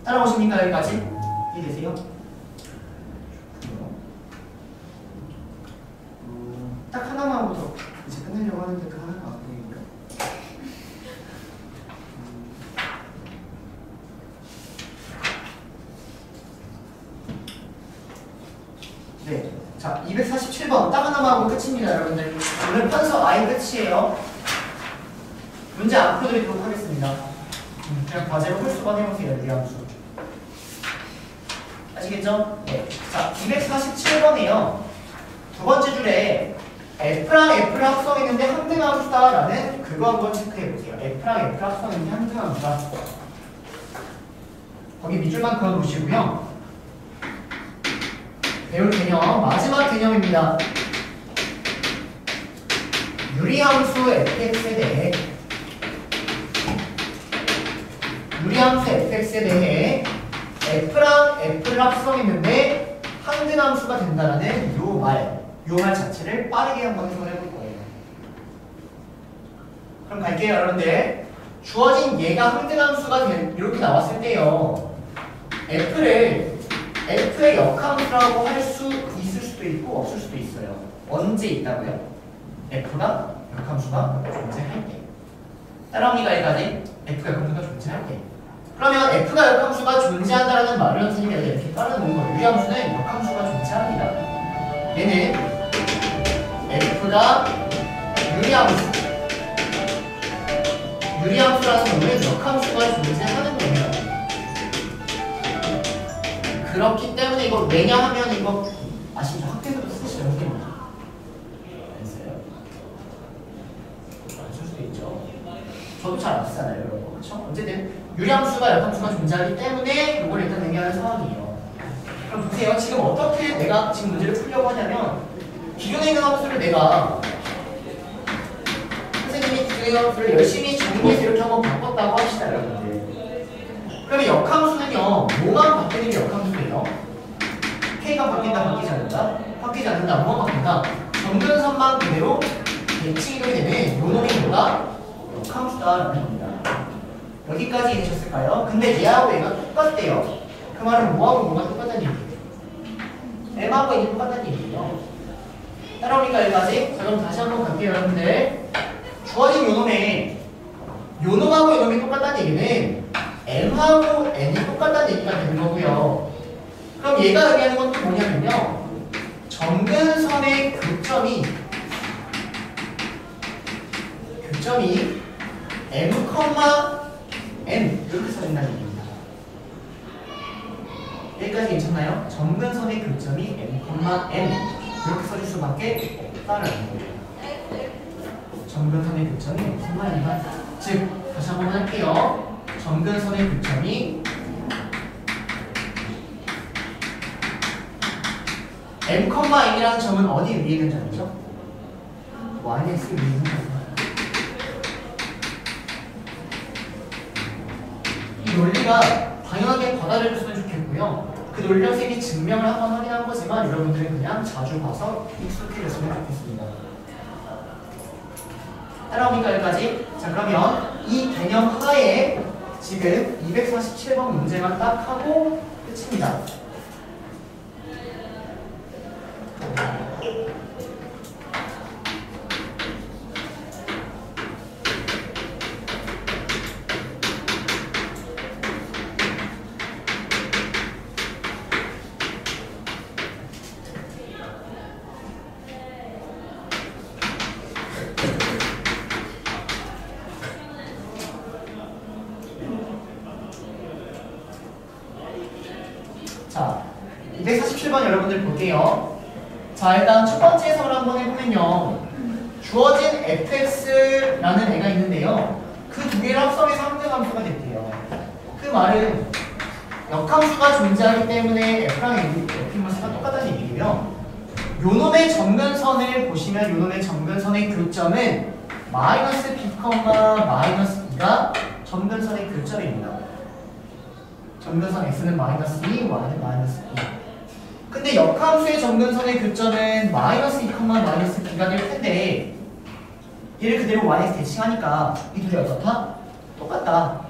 따라오십니까? 여기까지? 이해되세요? 딱 하나만 하고 이제 끝내려고 하는데 그 하나가 안 보이니까. 네. 자, 247번 딱 하나만 하고 끝입니다, 여러분들. 오늘 편서 I 끝이에요. 문제 안 풀어드리도록 하겠습니다. 그냥 과제로 홀수만 해보세요, 유리함수. 아시겠죠? 네. 자, 247번이에요. 두 번째 줄에 F랑 F를 합성했는데 항등함수다라는 그거 한번 체크해보세요. F랑 F를 합성했는데 항등함수다. 거기 밑줄만 그어놓으시고요. 배울 개념, 마지막 개념입니다. 유리함수 fx에 대해 f랑 f를 합성했는데 항등함수가 된다는 요 말 자체를 빠르게 한번 해석을 해볼 거예요. 그럼 갈게요, 여러분들. 주어진 얘가 항등함수가 이렇게 나왔을 때요. f의 역함수라고 할 수 있을 수도 있고 없을 수도 있어요. 언제 있다고요? f가 역함수가 존재할 때. 따라옵니까, 여기까지? f가 역함수가 존재할 때. 그러면 f가 역함수가 존재한다는 말을 선생님이 이렇게 깔아놓은 거예요. 유리함수는 역함수가 존재합니다. 얘는 f가 유리함수라서 오늘 역함수가 존재하는 겁니다. 그렇기 때문에 이거 왜냐 하면 이거 아시죠? 학교에서도 쓰시죠? 알았어요? 안 쓸 수도 있죠. 저도 잘 안 쓰잖아요, 여러분. 그렇죠? 어쨌든 유리함수가 역함수가 존재하기 때문에 이걸 일단 얘기하는 상황이에요. 그럼 보세요. 지금 어떻게 내가 지금 문제를 풀려고 하냐면 기존에 있는 함수를 내가 선생님이 기존에 있는 함수를 열심히 정리해서 이렇게 한번 바꿨다고 합시다, 여러분들. 그러면 역함수는요, 뭐만 바뀌는 게 역함수예요? K가 바뀐다, 바뀌지 않는다? 바뀌지 않는다, 뭐만 바뀐다? 정근선만 그대로 대칭이 되는 요 놈이 뭐다? 역함수다라는 겁니다. 여기까지 이해되셨을까요? 근데 얘하고 얘가 똑같대요. 그 말은 뭐하고 뭐가 똑같다는 얘기예요? M하고 N이 똑같다는 얘기예요. 따라오니까 여기까지? 자, 그럼 다시 한번 갈게요, 여러분들. 주어진 요 놈하고 요 놈이 똑같다는 얘기는 M하고 N이 똑같다는 얘기가 되는 거고요. 그럼 얘가 의미하는 건 또 뭐냐면요. 정근선의 교점이 M, N 이렇게 써진다는 얘기입니다. 여기까지 괜찮나요? 정근선의 교점이 M, N 이렇게 써질 수밖에 없다라는 거예요. 정근선의 교점이 무슨 말인가? 즉, 다시 한번 할게요. 정근선의 교점이 M, N이라는 점은 어디 위에 있는 점이죠? YX 위에 있는 점입니다. 이 논리가 당연하게 받아들였으면 좋겠고요. 그 논리를 선생님이 증명을 한번 확인한 거지만 여러분들은 그냥 자주 봐서 익숙해졌으면 좋겠습니다. 따라오니까 여기까지. 자, 그러면 이 개념 하에 지금 247번 문제만 딱 하고 끝입니다. 247번 여러분들 볼게요. 자, 일단 첫 번째 해석을 한번 해보면요. 주어진 fx라는 애가 있는데요. 그 두 개를 합성해서 함정함수가 됐대요. 그 말은 역함수가 존재하기 때문에 f랑 f인수가 똑같다는 얘기고요. 요놈의 정면선을 보시면 요놈의 정면선의 교점은 마이너스 b, 마이너스 2가 정면선의 교점입니다. 정면선 x는 마이너스 2, y는 마이너스 2. 근데 역함수의 정면선의 교점은 마이너스 2, 마이너스 b가 될 텐데 얘를 그대로 y에서 대칭하니까 이 둘이 어떻다? 똑같다.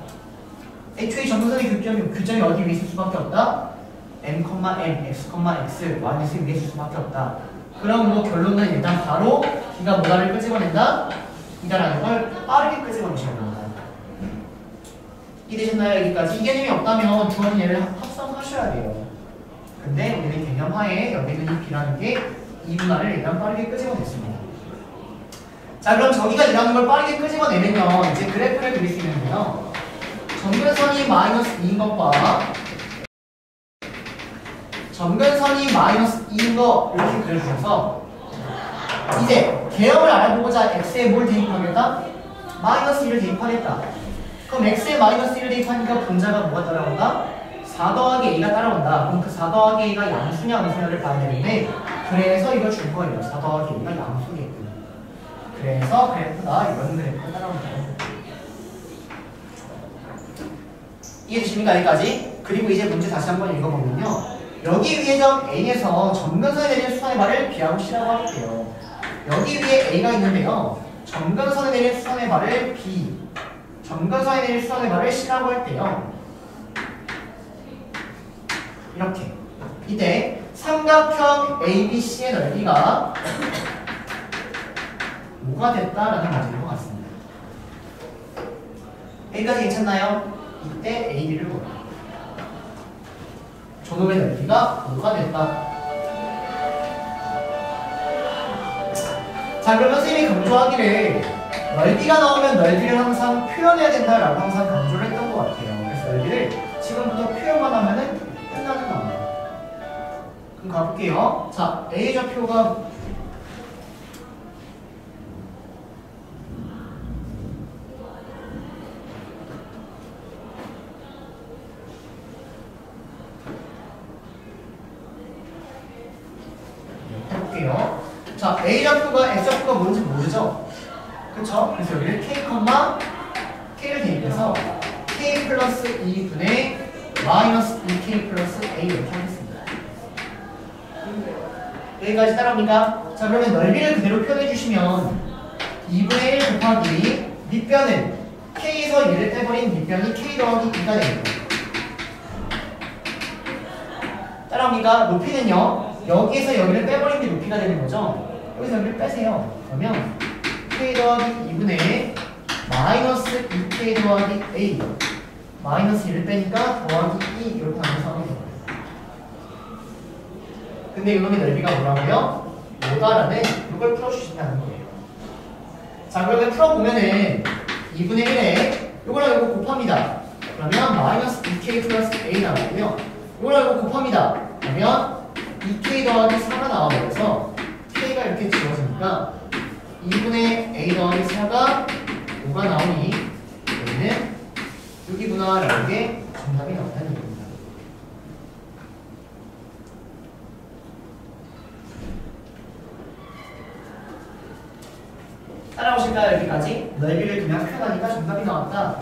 애초에 정면선의 교점이 어디 위에 있을 수밖에 없다? m, x, 마이너스 위에 있을 수밖에 없다. 그럼 결론은 일단 바로 b가 뭐다를 끄집어낸다? 이다라는 걸 빠르게 끄집어내시는 겁니다. 이해되셨나요? 여기까지? 이 개념이 없다면 주어진 얘를 합성하셔야 돼요. 근데 우리는 개념하에 여기 있는 이 b라는 게 이 분할을 일단 빠르게 끄집어냈습니다. 자, 그럼 저기가 이라는 걸 빠르게 끄집어내면요, 이제 그래프를 그릴 수 있는데요. 정면선이 마이너스 2인 것과 정면선이 마이너스 2인 거 이렇게 그려주셔서 이제 개형을 알아보고자 x에 뭘 대입하겠다? 마이너스 1을 대입하겠다. 그럼 x에 마이너스 1을 대입하니까 분자가 뭐가 따라온다? 4 더하기 a가 따라온다. 그럼 그 4 더하기 a가 양수냐 음수냐를 봐야 되는데 그래서 이걸 줄 거예요. 4 더하기 a가 양수겠군. 그래서 그래프가 이런 그래프가 따라온다. 이해되십니까? 여기까지? 그리고 이제 문제 다시 한번 읽어보면요. 여기 위에 점 A에서 정면선에 내린 수선의 발을 B하고 C라고 할게요. 여기 위에 A가 있는데요. 정면선에 내린 수선의 발을 B, 정면선에 내린 수선의 발을 C라고 할게요. 이렇게. 이때 삼각형 ABC의 넓이가 뭐가 됐다라는 문제인 것 같습니다. 여기까지 괜찮나요? 이때 AB를 볼게요. 저놈의 넓이가 뭐가 됐다. 자, 그러면 선생님이 강조하기를 넓이가 나오면 넓이를 항상 표현해야 된다라고 항상 강조를 했던 것 같아요. 그래서 넓이를 지금부터 표현만 하면은 끝나는 겁니다. 그럼 가볼게요. 자, A 좌표가 해볼게요. 자, A 좌표가 X 좌표가 뭔지 모르죠? 그쵸? 그래서 여기를 K를 대입해서 K 플러스 2분의 마이너스 2K 플러스 A 이렇게 하겠습니다. 여기까지 따라옵니까? 자, 그러면 넓이를 그대로 표현해 주시면 2분의 1 곱하기 밑변은 K에서 1을 빼버린 밑변이 K 더하기 2가 됩니다. 따라옵니까? 높이는요, 여기에서 여기를 빼버린 게 높이가 되는 거죠? 여기서 여기를 빼세요. 그러면 K 더하기 2분의 마이너스 2K 더하기 A 마이너스 1을 빼니까 더하기 2 이렇게 하면서 하면 돼요. 근데 이놈의 넓이가 뭐라고요? 뭐다라는 이걸 풀어주신다는 거예요. 자, 그러면 풀어보면은 2분의 1에 요거랑 요거 곱합니다. 그러면 마이너스 2K 플러스 A 나오고요. 요거랑 요거 곱합니다. 그러면 2K 더하기 4가 나와버려서 K가 이렇게 지워지니까 2분의 A 더하기 4가 5가 나오니 여기는 6이구나 라는 게 정답이 나온다는 얘기입니다. 따라오실까요? 여기까지? 넓이를 그냥 표현하니까 정답이 나왔다.